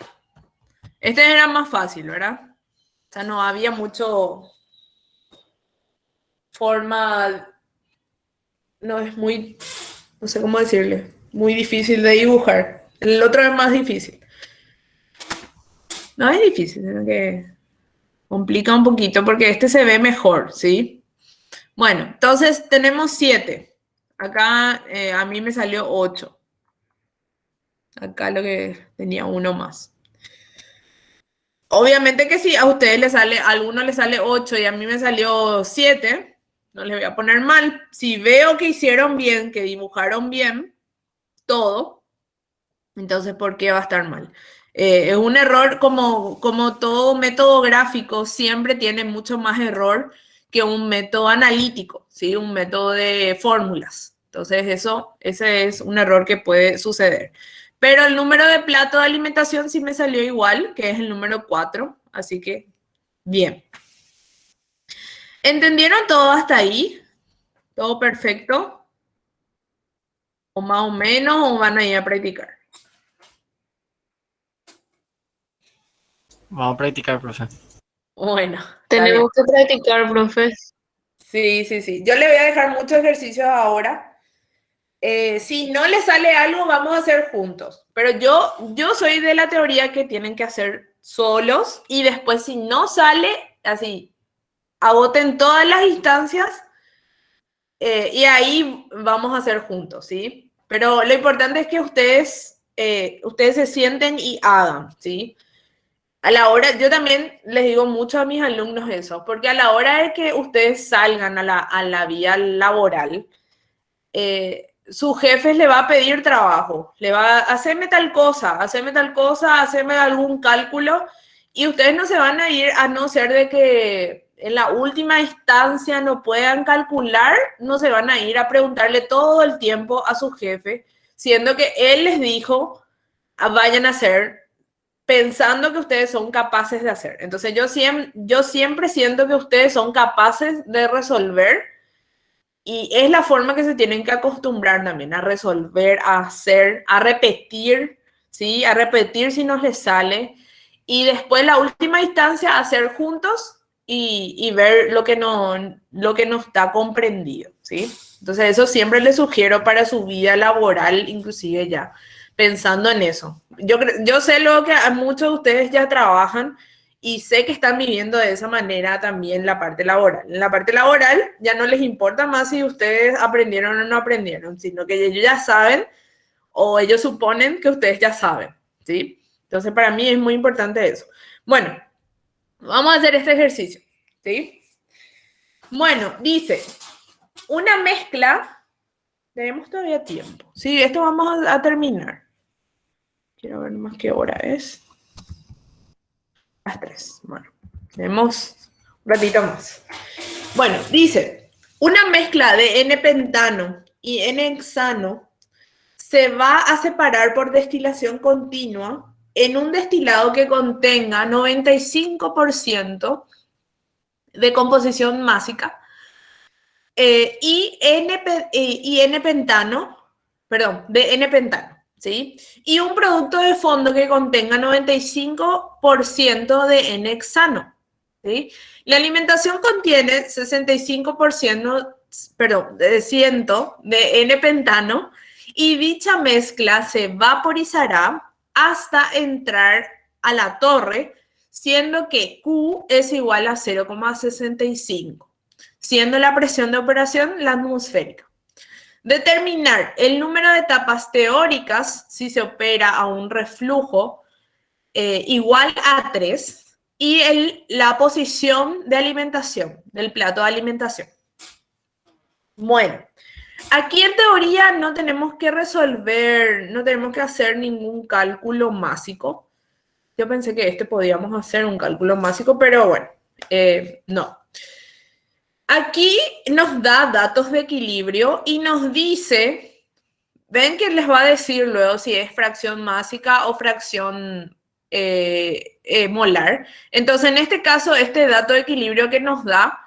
Este era más fácil, ¿verdad? O sea, no había mucho forma, no es muy, no sé cómo decirle, muy difícil de dibujar. El otro es más difícil. No es difícil, sino que complica un poquito porque este se ve mejor, ¿sí? Bueno, entonces tenemos 7. Acá a mí me salió 8. Acá lo que tenía uno más. Obviamente que si a ustedes les sale, a alguno les sale 8 y a mí me salió 7, no les voy a poner mal. Si veo que hicieron bien, que dibujaron bien todo, entonces ¿por qué va a estar mal? Es un error como todo método gráfico, siempre tiene mucho más error que un método analítico, ¿sí? Un método de fórmulas. Entonces ese es un error que puede suceder. Pero el número de plato de alimentación sí me salió igual, que es el número 4, así que bien. ¿Entendieron todo hasta ahí? ¿Todo perfecto? ¿O más o menos o van a ir a practicar? Vamos a practicar, profe. Bueno, está bien. Tenemos que practicar, profe. Sí, sí, sí. Yo le voy a dejar muchos ejercicios ahora. Si no le sale algo, vamos a hacer juntos. Pero yo soy de la teoría que tienen que hacer solos y después si no sale, así, agoten todas las instancias y ahí vamos a hacer juntos, ¿sí? Pero lo importante es que ustedes se sienten y hagan, ¿sí? A la hora, yo también les digo mucho a mis alumnos eso, porque a la hora de que ustedes salgan a la vía laboral, su jefe le va a pedir trabajo, le va a hacerme tal cosa, hacerme algún cálculo, y ustedes no se van a ir a no ser de que en la última instancia no puedan calcular, no se van a ir a preguntarle todo el tiempo a su jefe, siendo que él les dijo, vayan a hacer pensando que ustedes son capaces de hacer. Entonces yo siempre siento que ustedes son capaces de resolver y es la forma que se tienen que acostumbrar también a resolver, a hacer, a repetir, ¿sí? A repetir si nos les sale. Y después la última instancia, hacer juntos y ver lo que no está comprendido, ¿sí? Entonces eso siempre les sugiero para su vida laboral, inclusive ya, pensando en eso. Yo sé lo que a muchos de ustedes ya trabajan y sé que están viviendo de esa manera también la parte laboral. En la parte laboral ya no les importa más si ustedes aprendieron o no aprendieron, sino que ellos ya saben o ellos suponen que ustedes ya saben, ¿sí? Entonces, para mí es muy importante eso. Bueno, vamos a hacer este ejercicio, ¿sí? Bueno, dice, una mezcla, tenemos todavía tiempo, ¿sí? Esto vamos a terminar. Quiero ver más qué hora es. Las 3. Bueno, tenemos un ratito más. Bueno, dice, una mezcla de N-pentano y N-hexano se va a separar por destilación continua en un destilado que contenga 95% de composición másica y N-pentano, perdón, de N-pentano, ¿sí? Y un producto de fondo que contenga 95% de N-hexano, ¿sí? La alimentación contiene 65%, perdón, de ciento de N-pentano y dicha mezcla se vaporizará hasta entrar a la torre, siendo que Q es igual a 0,65, siendo la presión de operación la atmosférica. Determinar el número de etapas teóricas si se opera a un reflujo igual a 3 y la posición de alimentación, del plato de alimentación. Bueno, aquí en teoría no tenemos que resolver, no tenemos que hacer ningún cálculo másico. Yo pensé que podíamos hacer un cálculo másico, pero bueno, no. Aquí nos da datos de equilibrio y nos dice, ven que les va a decir luego si es fracción másica o fracción molar. Entonces, en este caso, este dato de equilibrio que nos da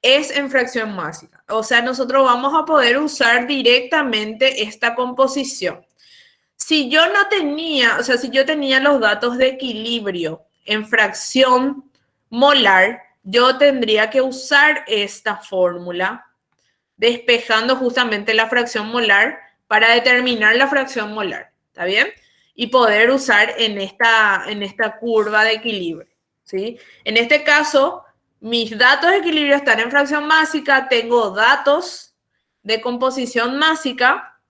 es en fracción másica. O sea, nosotros vamos a poder usar directamente esta composición. Si yo no tenía, o sea, si yo tenía los datos de equilibrio en fracción molar, yo tendría que usar esta fórmula despejando justamente la fracción molar para determinar la fracción molar, ¿está bien? Y poder usar en esta curva de equilibrio, ¿sí? En este caso, mis datos de equilibrio están en fracción másica, tengo datos de composición másica,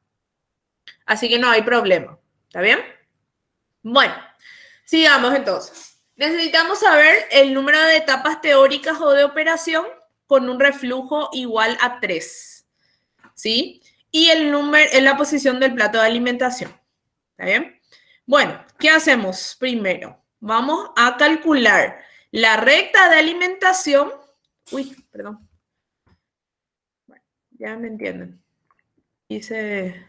así que no hay problema, ¿está bien? Bueno, sigamos entonces. Necesitamos saber el número de etapas teóricas o de operación con un reflujo igual a 3, ¿sí? Y el número en la posición del plato de alimentación, ¿está bien? Bueno, ¿qué hacemos primero? Vamos a calcular la recta de alimentación. Uy, perdón. Bueno, ya me entienden. Hice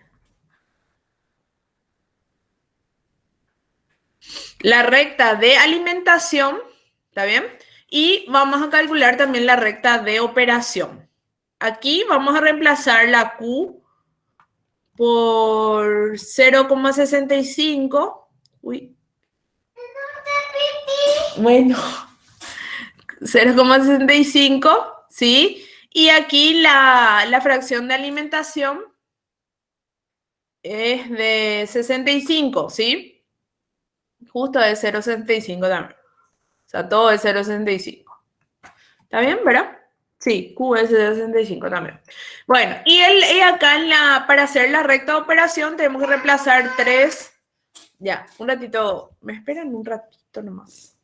la recta de alimentación, ¿está bien? Y vamos a calcular también la recta de operación. Aquí vamos a reemplazar la Q por 0,65. Uy. Bueno, 0,65, ¿sí? Y aquí la fracción de alimentación es de 65, ¿sí? Justo de 0,65 también. O sea, todo es 0,65. ¿Está bien, verdad? Sí, Q es de 65 también. Bueno, y acá para hacer la recta de operación tenemos que reemplazar 3. Ya, un ratito. ¿Me esperan un ratito nomás?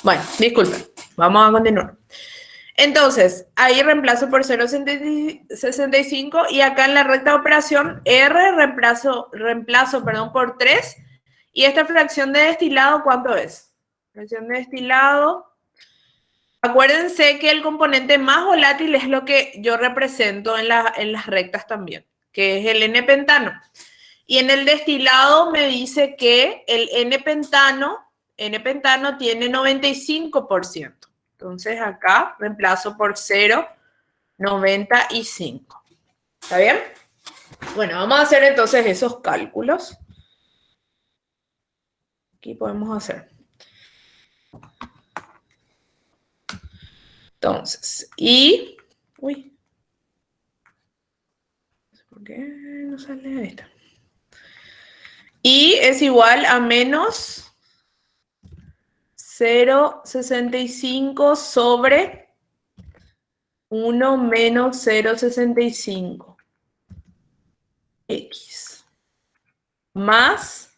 Bueno, disculpen. Vamos a continuar. Entonces, ahí reemplazo por 0,65 y acá en la recta de operación R reemplazo por 3. ¿Y esta fracción de destilado cuánto es? Fracción de destilado. Acuérdense que el componente más volátil es lo que yo represento en las rectas también, que es el N-pentano. Y en el destilado me dice que el N-pentano tiene 95%. Entonces acá reemplazo por 0,95. ¿Está bien? Bueno, vamos a hacer entonces esos cálculos. Aquí podemos hacer. Entonces, uy. ¿Por qué no sale esta? Y es igual a menos 0,65 sobre 1 menos 0,65. X. Más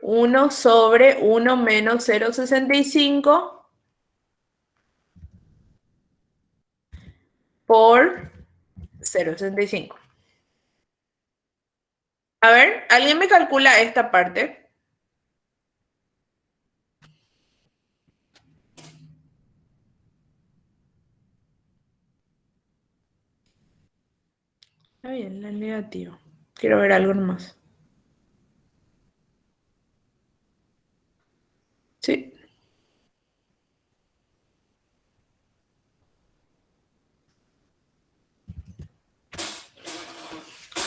1 sobre 1 menos 0,65 por 0,65. A ver, ¿alguien me calcula esta parte? Está bien, la negativa. Quiero ver algo más. Sí.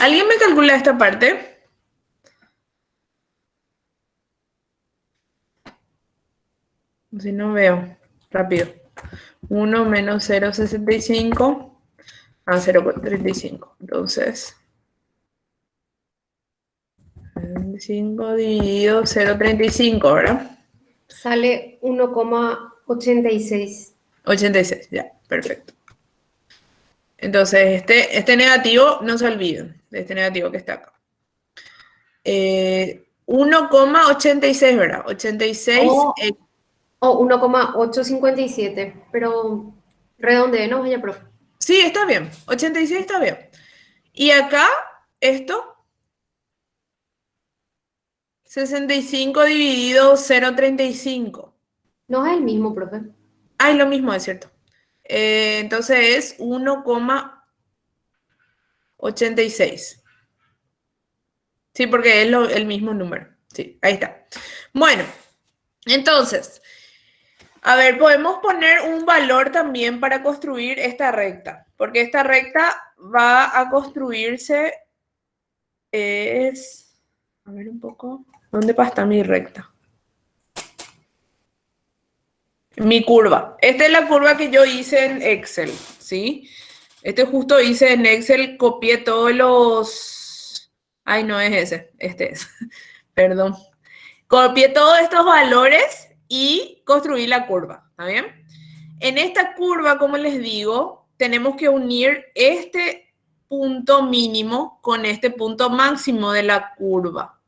¿Alguien me calcula esta parte? Si no veo. Rápido. 1 menos 0,65 a 0,35. Entonces, 35 dividido 0,35, ¿verdad? Sale 1,86. 86, ya, perfecto. Entonces, este negativo, no se olviden de este negativo que está acá. 1,86, ¿verdad? 86. O 1,857, pero redondeemos, vaya, profe. Sí, está bien. 86 está bien. Y acá, esto, 65 dividido 0,35. No es el mismo, profe. Ah, es lo mismo, es cierto. Entonces es 1,86. Sí, porque es el mismo número. Sí, ahí está. Bueno, entonces, a ver, podemos poner un valor también para construir esta recta, porque esta recta va a construirse, a ver un poco, ¿dónde está mi recta? Mi curva. Esta es la curva que yo hice en Excel, ¿sí? Justo hice en Excel, copié todos los... Ay, no es ese, este es. Perdón. Copié todos estos valores y construí la curva, ¿está bien? En esta curva, como les digo, tenemos que unir este punto mínimo con este punto máximo de la curva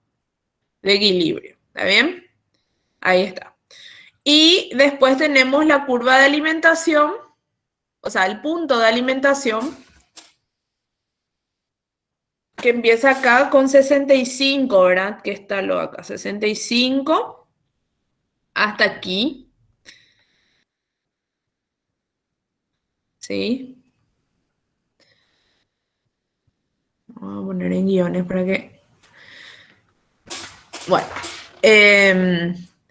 de equilibrio, ¿está bien? Ahí está. Y después tenemos la curva de alimentación, o sea, el punto de alimentación, que empieza acá con 65, ¿verdad? Que está lo acá, 65 hasta aquí. ¿Sí? Vamos a poner en guiones para que... Bueno,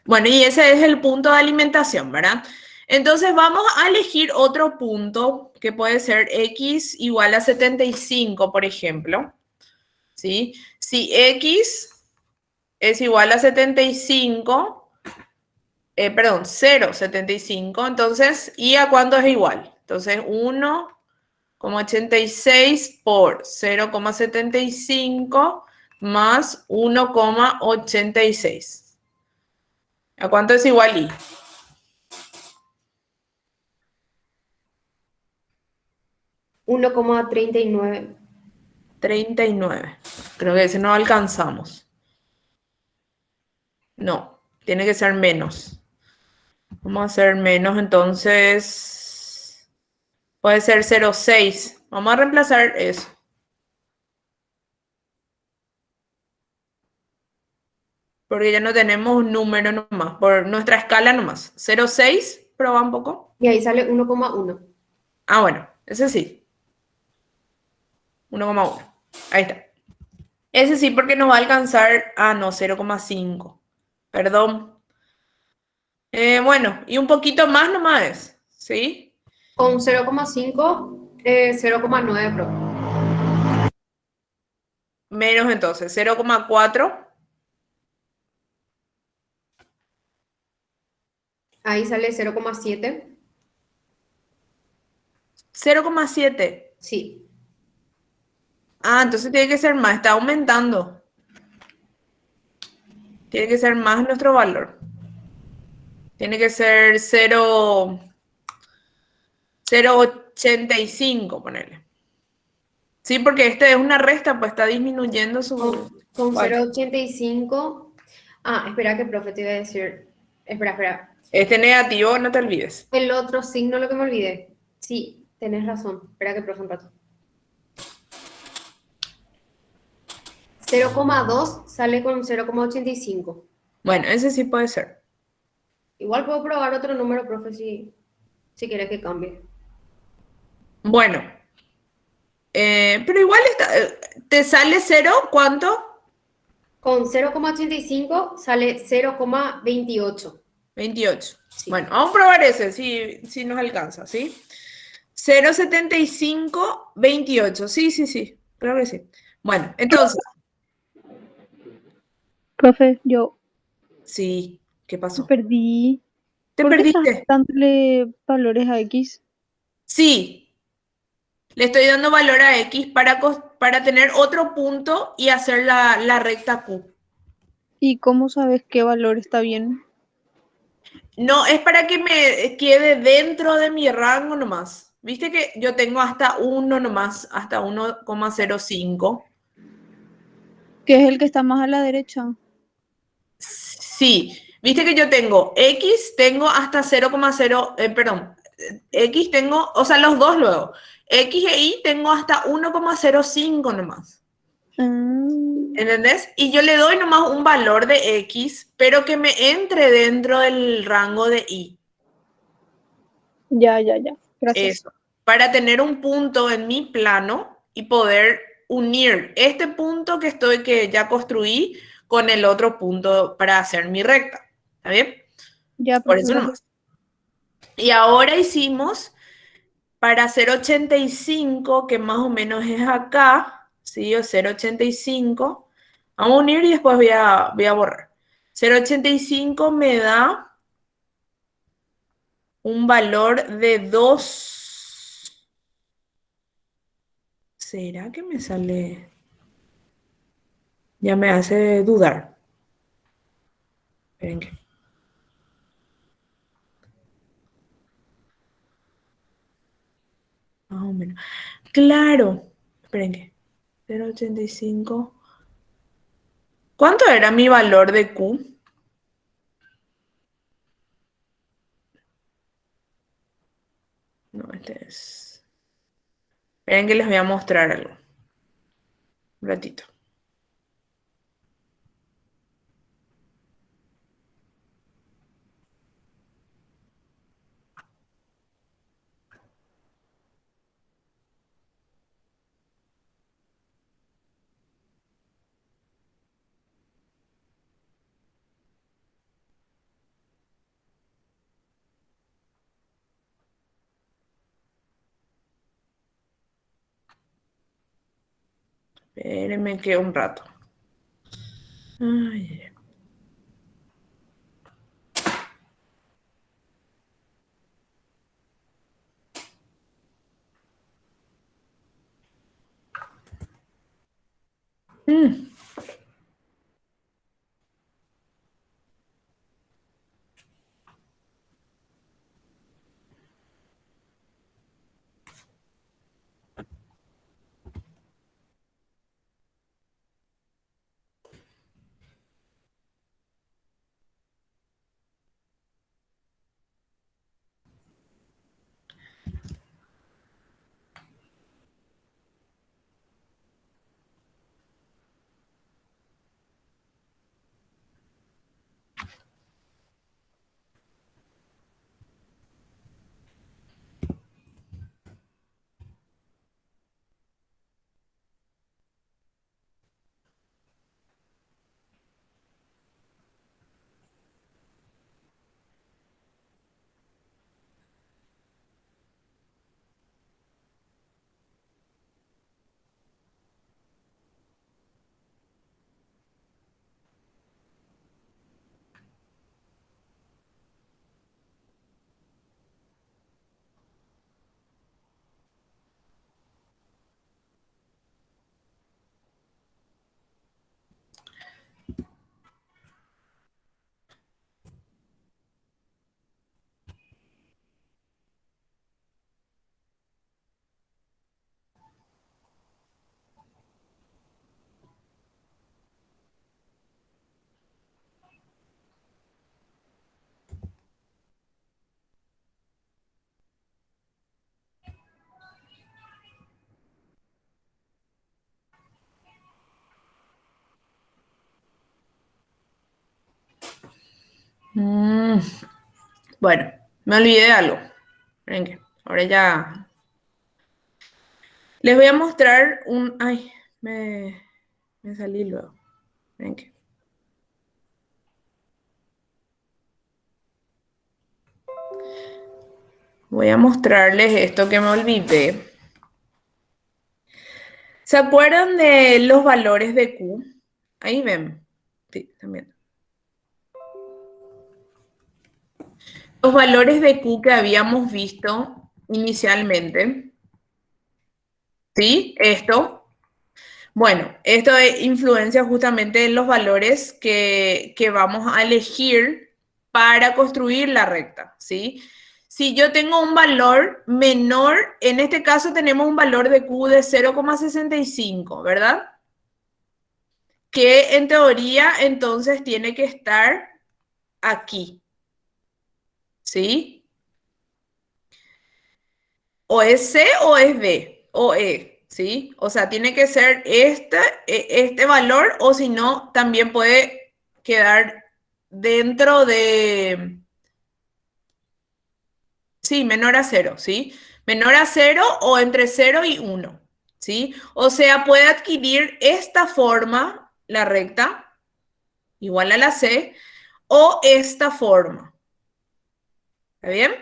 bueno, y ese es el punto de alimentación, ¿verdad? Entonces vamos a elegir otro punto que puede ser x igual a 75, por ejemplo. ¿Sí? Si x es igual a 75, perdón, 0,75, entonces, ¿y a cuánto es igual? Entonces, 1,86 por 0,75 más 1,86. ¿A cuánto es igual y? 1,39. 39. Creo que ese no alcanzamos. No, tiene que ser menos. Vamos a hacer menos, entonces... Puede ser 0,6. Vamos a reemplazar eso. Porque ya no tenemos un número nomás, por nuestra escala nomás. 0,6, prueba un poco. Y ahí sale 1,1. Ah, bueno, ese sí. 1,1. Ahí está. Ese sí porque nos va a alcanzar. Ah, no, 0,5. Perdón. Bueno, y un poquito más nomás, ¿sí? Con 0,5, 0,9, profe. Menos entonces, 0,4. Ahí sale 0,7. 0,7. Sí. Ah, entonces tiene que ser más, está aumentando. Tiene que ser más nuestro valor. Tiene que ser 0,85, ponerle. Sí, porque este es una resta, pues está disminuyendo su Con valor. 0,85. Ah, espera que profe te iba a decir. Espera, espera. Este negativo, no te olvides. El otro signo, lo que me olvidé. Sí, tenés razón. Espera que profe un rato. 0,2 sale con 0,85. Bueno, ese sí puede ser. Igual puedo probar otro número, profe, si quieres que cambie. Bueno, pero igual ¿te sale 0? ¿Cuánto? Con 0,85 sale 0,28. 28. Sí. Bueno, vamos a probar ese, si nos alcanza, ¿sí? 0,75, 28. Sí, sí, sí, claro que sí. Bueno, entonces, Profe, yo sí, ¿qué me pasó? perdí. ¿Te ¿Por qué estás perdiste? dándole valores a X? Sí, le estoy dando valor a X para tener otro punto y hacer la recta Q. ¿Y cómo sabes qué valor está bien? No, es para que me quede dentro de mi rango nomás. Viste que yo tengo hasta 1 nomás, hasta 1,05. ¿Qué es el que está más a la derecha? Sí, viste que yo tengo X, tengo hasta 0,0, perdón, X tengo, o sea, los dos luego. X e Y tengo hasta 1,05 nomás. Ah, ¿Entendés? Y yo le doy nomás un valor de X, pero que me entre dentro del rango de Y. ya, ya, ya. Gracias. Eso. Para tener un punto en mi plano y poder unir este punto que ya construí con el otro punto para hacer mi recta. ¿Está bien? Ya, Por profe, eso gracias. nomás. Y ahora hicimos para hacer 85, que más o menos es acá, ¿sí? O 0,85. Vamos a unir y después voy a borrar. 0,85 me da un valor de 2. ¿Será que me sale? Ya me hace dudar. Esperen que. Más o menos. Claro. Esperen que. 0,85. ¿Cuánto era mi valor de Q? No, este es. Esperen que les voy a mostrar algo. Un ratito. Espérenme que un rato. Ay. Mm. Bueno, me olvidé de algo. Esperen que ahora ya... Les voy a mostrar un... Ay, me salí luego. Esperen que... Voy a mostrarles esto que me olvidé. ¿Se acuerdan de los valores de Q? Ahí ven. Sí, también. Los valores de Q que habíamos visto inicialmente. ¿Sí? Esto. Bueno, esto influencia justamente en los valores que vamos a elegir para construir la recta. ¿Sí? Si yo tengo un valor menor, en este caso tenemos un valor de Q de 0,65, ¿verdad? Que en teoría entonces tiene que estar aquí. ¿Sí? O es C o es D o E, ¿sí? O sea, tiene que ser este valor o si no, también puede quedar dentro de... Sí, menor a 0, ¿sí? Menor a 0 o entre 0 y 1, ¿sí? O sea, puede adquirir esta forma, la recta, igual a la C, o esta forma. ¿Está bien?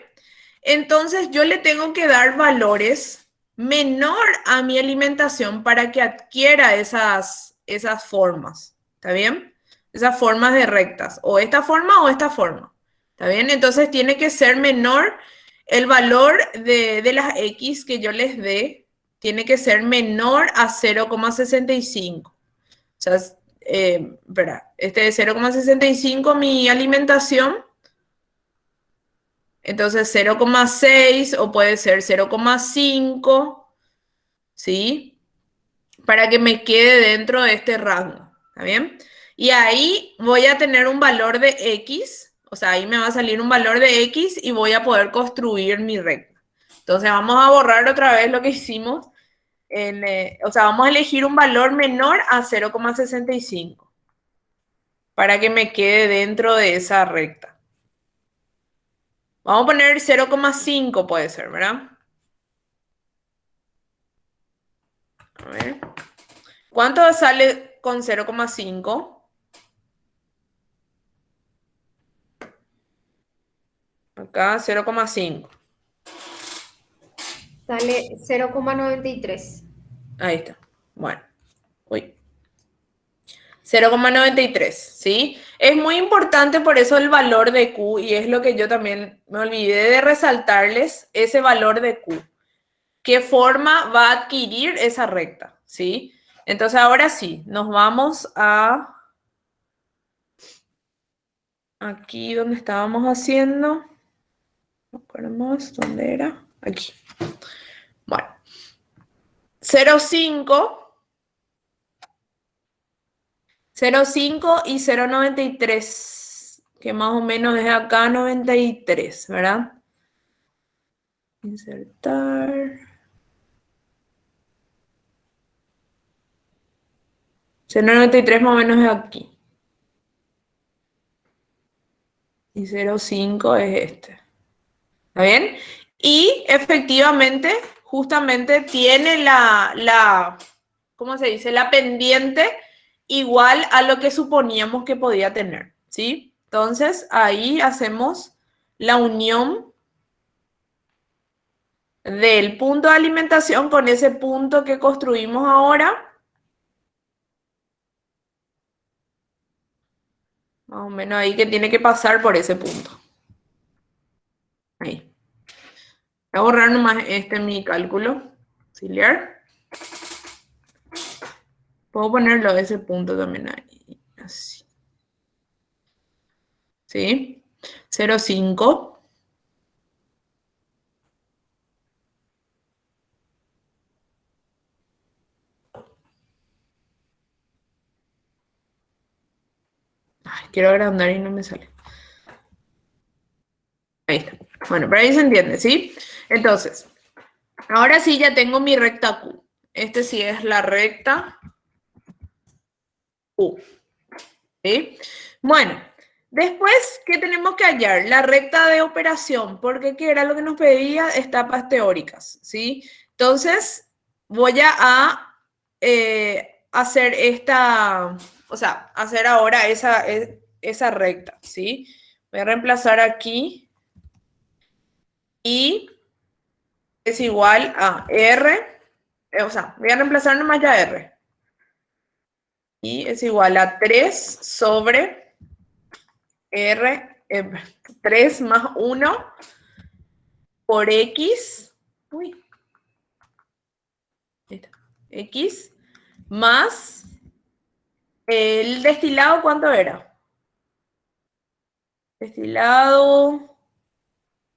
Entonces yo le tengo que dar valores menor a mi alimentación para que adquiera esas formas. ¿Está bien? Esas formas de rectas. O esta forma o esta forma. ¿Está bien? Entonces tiene que ser menor el valor de las X que yo les dé. Tiene que ser menor a 0,65. O sea, espera, este es 0,65 mi alimentación. Entonces 0,6 o puede ser 0,5, ¿sí? Para que me quede dentro de este rango, ¿está bien? Y ahí voy a tener un valor de X, o sea, ahí me va a salir un valor de X y voy a poder construir mi recta. Entonces vamos a borrar otra vez lo que hicimos. O sea, vamos a elegir un valor menor a 0,65 para que me quede dentro de esa recta. Vamos a poner 0,5 puede ser, ¿verdad? A ver. ¿Cuánto sale con 0,5? Acá 0,5. Sale 0,93. Ahí está. Bueno. Uy. 0,93, ¿sí? Es muy importante por eso el valor de Q y es lo que yo también me olvidé de resaltarles, ese valor de Q. ¿Qué forma va a adquirir esa recta? ¿Sí? Entonces ahora sí, nos vamos a... Aquí donde estábamos haciendo... No recuerdo más, ¿dónde era? Aquí. Bueno. 0,5... 0,5 y 0,93, que más o menos es acá 93, ¿verdad? Insertar. 0,93 más o menos es aquí. Y 0,5 es este. ¿Está bien? Y efectivamente, justamente tiene ¿cómo se dice? La pendiente igual a lo que suponíamos que podía tener, ¿sí? Entonces, ahí hacemos la unión del punto de alimentación con ese punto que construimos ahora. Más o menos ahí que tiene que pasar por ese punto. Ahí. Voy a borrar nomás mi cálculo auxiliar. Puedo ponerlo a ese punto también ahí. Así. ¿Sí? 0,5. Ay, quiero agrandar y no me sale. Ahí está. Bueno, pero ahí se entiende, ¿sí? Entonces, ahora sí ya tengo mi recta Q. Este sí es la recta Q. ¿Sí? Bueno, Después, ¿qué tenemos que hallar? La recta de operación, porque ¿qué era lo que nos pedía? Etapas teóricas, ¿sí? Entonces, voy a hacer esta, o sea, hacer ahora esa recta, ¿sí? Voy a reemplazar aquí y es igual a R, o sea, voy a reemplazar nomás ya R. Y es igual a 3 sobre R, 3 más 1 por X, uy, X más el destilado, ¿cuánto era? Destilado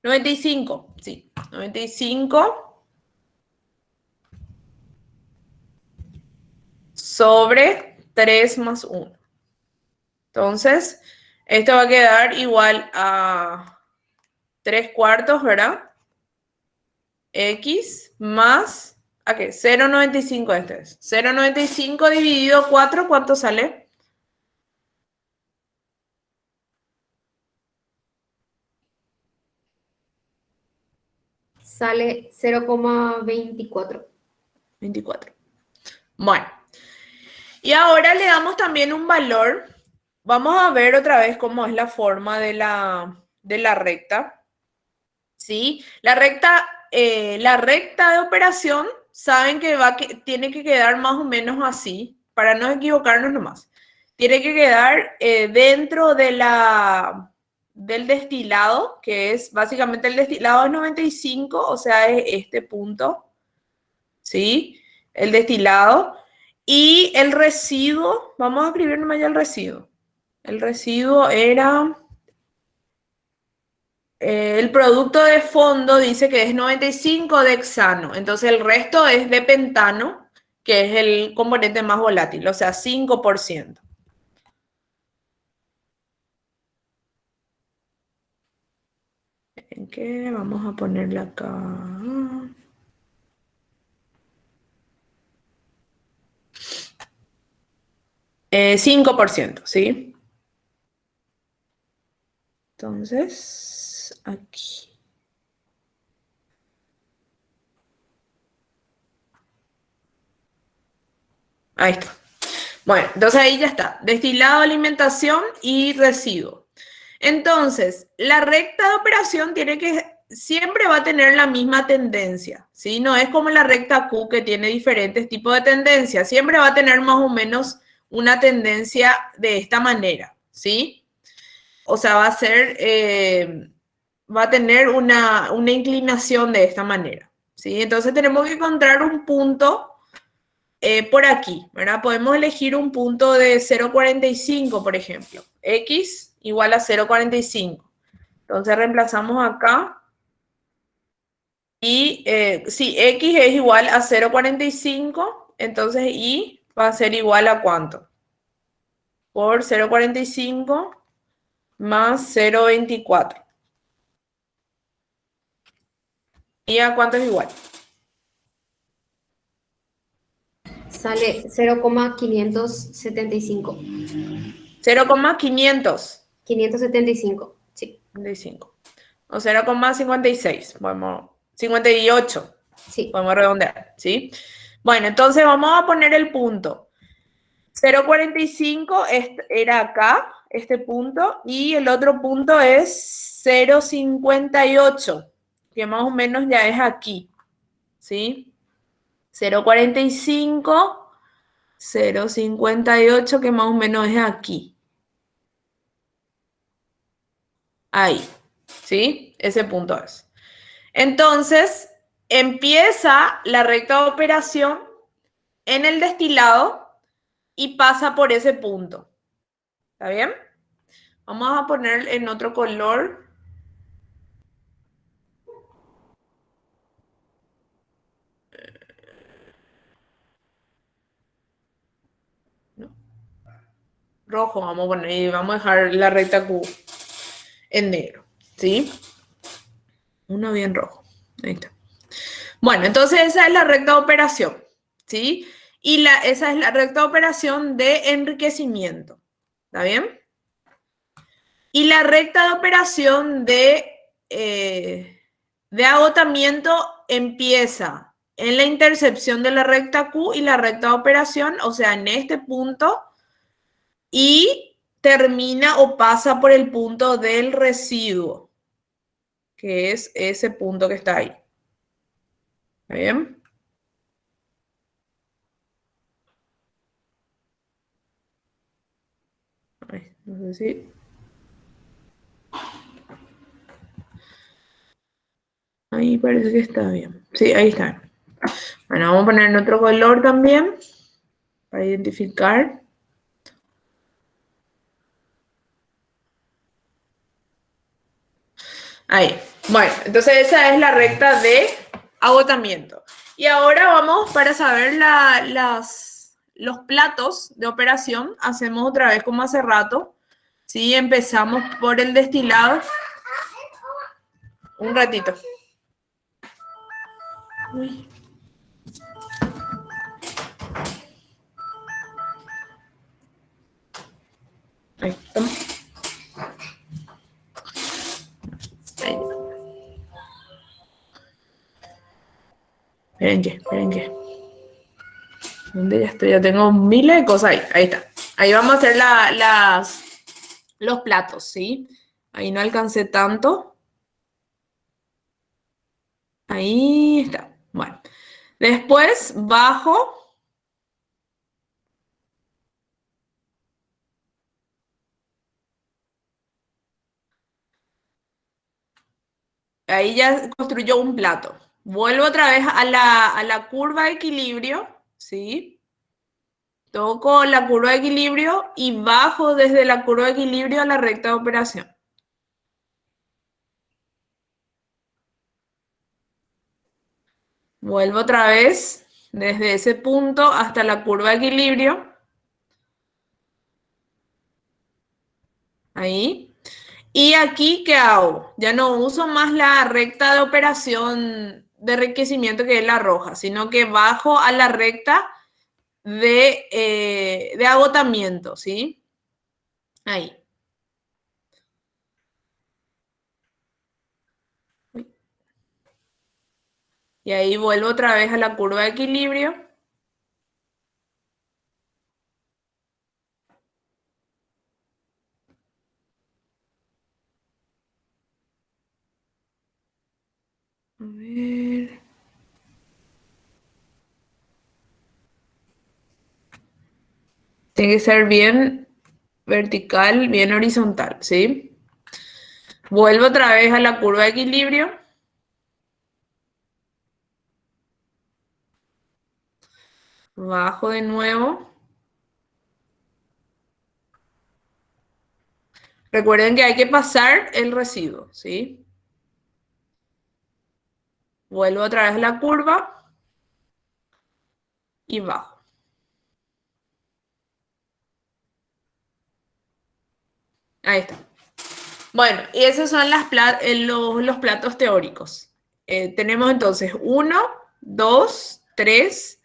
95, sí, 95 sobre 3 más 1. Entonces, esto va a quedar igual a 3 cuartos, ¿verdad? X más, ¿a qué? 0,95 este es. 0,95 dividido 4, ¿cuánto sale? Sale 0,24. 24. Bueno, y ahora le damos también un valor. Vamos a ver otra vez cómo es la forma de la recta. ¿Sí? La recta de operación, saben que tiene que quedar más o menos así, para no equivocarnos nomás. Tiene que quedar dentro del destilado, que es básicamente el destilado es 95, o sea, es este punto, ¿sí? El destilado. Y el residuo, vamos a escribir nomás ya el residuo. El residuo era... el producto de fondo dice que es 95 de hexano, entonces el resto es de pentano, que es el componente más volátil, o sea, 5%. ¿En qué? Vamos a ponerle acá. 5%, ¿sí? Entonces, aquí. Ahí está. Bueno, entonces ahí ya está. Destilado, alimentación y residuo. Entonces, la recta de operación siempre va a tener la misma tendencia, ¿sí? No es como la recta Q que tiene diferentes tipos de tendencias. Siempre va a tener más o menos una tendencia de esta manera, ¿sí? O sea, va a tener una inclinación de esta manera, ¿sí? Entonces tenemos que encontrar un punto por aquí, ¿verdad? Podemos elegir un punto de 0,45, por ejemplo. X igual a 0,45. Entonces reemplazamos acá. Y si X es igual a 0,45, entonces Y va a ser igual a ¿cuánto? Por 0,45 más 0,24. ¿Y a cuánto es igual? Sale 0,575. 0,500. 575, sí. 55. O 0,56. 58. Sí. Podemos redondear, ¿sí? Bueno, entonces vamos a poner el punto. 0,45 era acá, este punto, y el otro punto es 0,58, que más o menos ya es aquí, ¿sí? 0,45, 0,58, que más o menos es aquí. Ahí, ¿sí? Ese punto es. Entonces, empieza la recta de operación en el destilado y pasa por ese punto. ¿Está bien? Vamos a poner en otro color. No, rojo vamos a poner y vamos a dejar la recta Q en negro. ¿Sí? Uno bien rojo. Ahí está. Bueno, entonces esa es la recta de operación. ¿Sí? Y esa es la recta de operación de enriquecimiento. ¿Está bien? Y la recta de operación de agotamiento empieza en la intersección de la recta Q y la recta de operación, o sea, en este punto, y termina o pasa por el punto del residuo, que es ese punto que está ahí. ¿Está bien? Ay, no sé si... Ahí parece que está bien. Sí, ahí está. Bueno, vamos a poner en otro color también para identificar. Ahí. Bueno, entonces esa es la recta de agotamiento. Y ahora vamos para saber los platos de operación. Hacemos otra vez como hace rato. ¿Sí? Empezamos por el destilado. Un ratito. Uy. Ahí, toma. Ahí. Esperen que. ¿Dónde ya estoy? Ya tengo miles de cosas ahí. Ahí está. Ahí vamos a hacer los platos, ¿sí? Ahí no alcancé tanto. Ahí está. Bueno. Después bajo. Ahí ya construyó un plato. Vuelvo otra vez a la curva de equilibrio, ¿sí? Toco la curva de equilibrio y bajo desde la curva de equilibrio a la recta de operación. Vuelvo otra vez desde ese punto hasta la curva de equilibrio. Ahí. Y aquí, ¿qué hago? Ya no uso más la recta de operación de enriquecimiento que es la roja, sino que bajo a la recta de agotamiento, ¿sí? Ahí. Y ahí vuelvo otra vez a la curva de equilibrio. A ver. Tiene que ser bien vertical, bien horizontal, ¿sí? Vuelvo otra vez a la curva de equilibrio. Bajo de nuevo. Recuerden que hay que pasar el residuo, ¿sí? Vuelvo otra vez a la curva y bajo. Ahí está. Bueno, y esos son los platos teóricos. Tenemos entonces 1, 2, 3,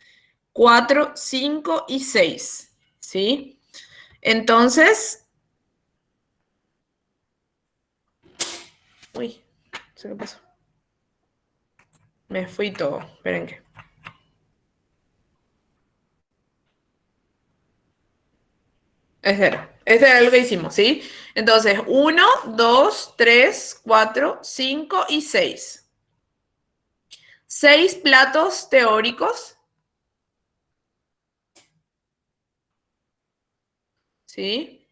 4, 5 y 6, ¿sí? Entonces, uy, se me pasó. Me fui todo, esperen que. Este era lo que hicimos, ¿sí? Entonces, 1, 2, 3, 4, 5 y 6. 6 platos teóricos, ¿sí?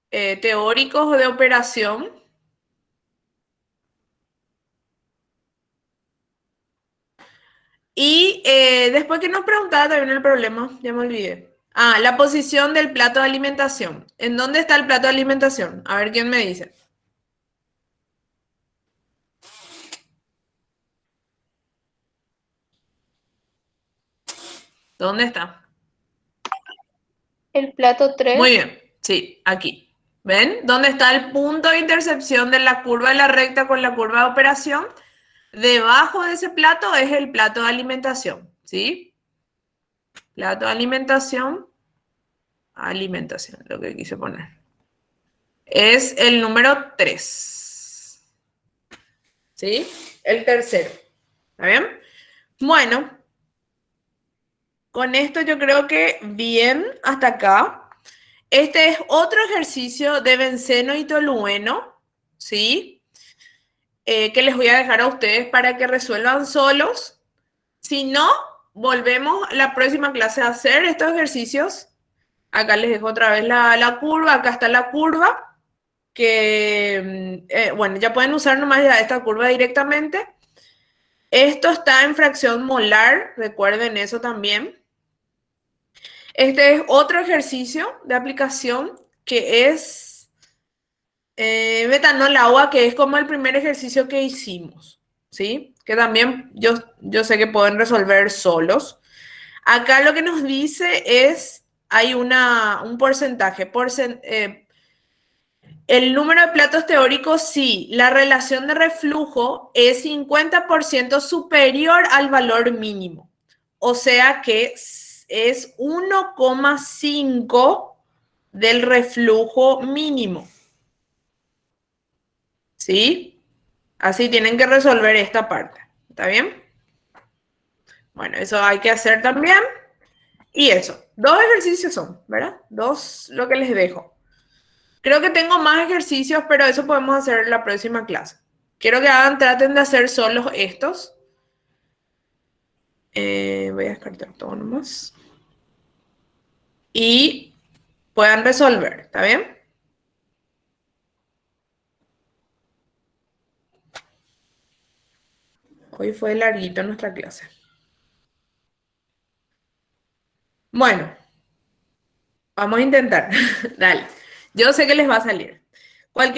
Teóricos de operación. Y después que nos preguntaba también el problema, ya me olvidé. Ah, la posición del plato de alimentación. ¿En dónde está el plato de alimentación? A ver quién me dice. ¿Dónde está? El plato 3. Muy bien, sí, aquí. ¿Ven? ¿Dónde está el punto de intersección de la curva de la recta con la curva de operación? Debajo de ese plato es el plato de alimentación, ¿sí? Plato de alimentación, lo que quise poner. es el número 3. ¿Sí? El tercero. ¿Está bien? Bueno, con esto yo creo que bien hasta acá. Este es otro ejercicio de benceno y tolueno, ¿sí? Que les voy a dejar a ustedes para que resuelvan solos. Si no, volvemos la próxima clase a hacer estos ejercicios. Acá les dejo otra vez la curva. Acá está la curva. Bueno, ya pueden usar nomás ya esta curva directamente. Esto está en fracción molar. Recuerden eso también. Este es otro ejercicio de aplicación que es metanol agua, que es como el primer ejercicio que hicimos, ¿sí? Que también yo sé que pueden resolver solos. Acá lo que nos dice es, hay un porcentaje, el número de platos teóricos, sí, la relación de reflujo es 50% superior al valor mínimo. O sea que es 1,5 del reflujo mínimo. ¿Sí? Así tienen que resolver esta parte. ¿Está bien? Bueno, eso hay que hacer también. Y eso. 2 ejercicios son, ¿verdad? 2 lo que les dejo. Creo que tengo más ejercicios, pero eso podemos hacer en la próxima clase. Quiero que traten de hacer solos estos. Voy a descartar todo nomás. Y puedan resolver, ¿está bien? Hoy fue larguito nuestra clase. Bueno, vamos a intentar. Dale. Yo sé que les va a salir. Cualquier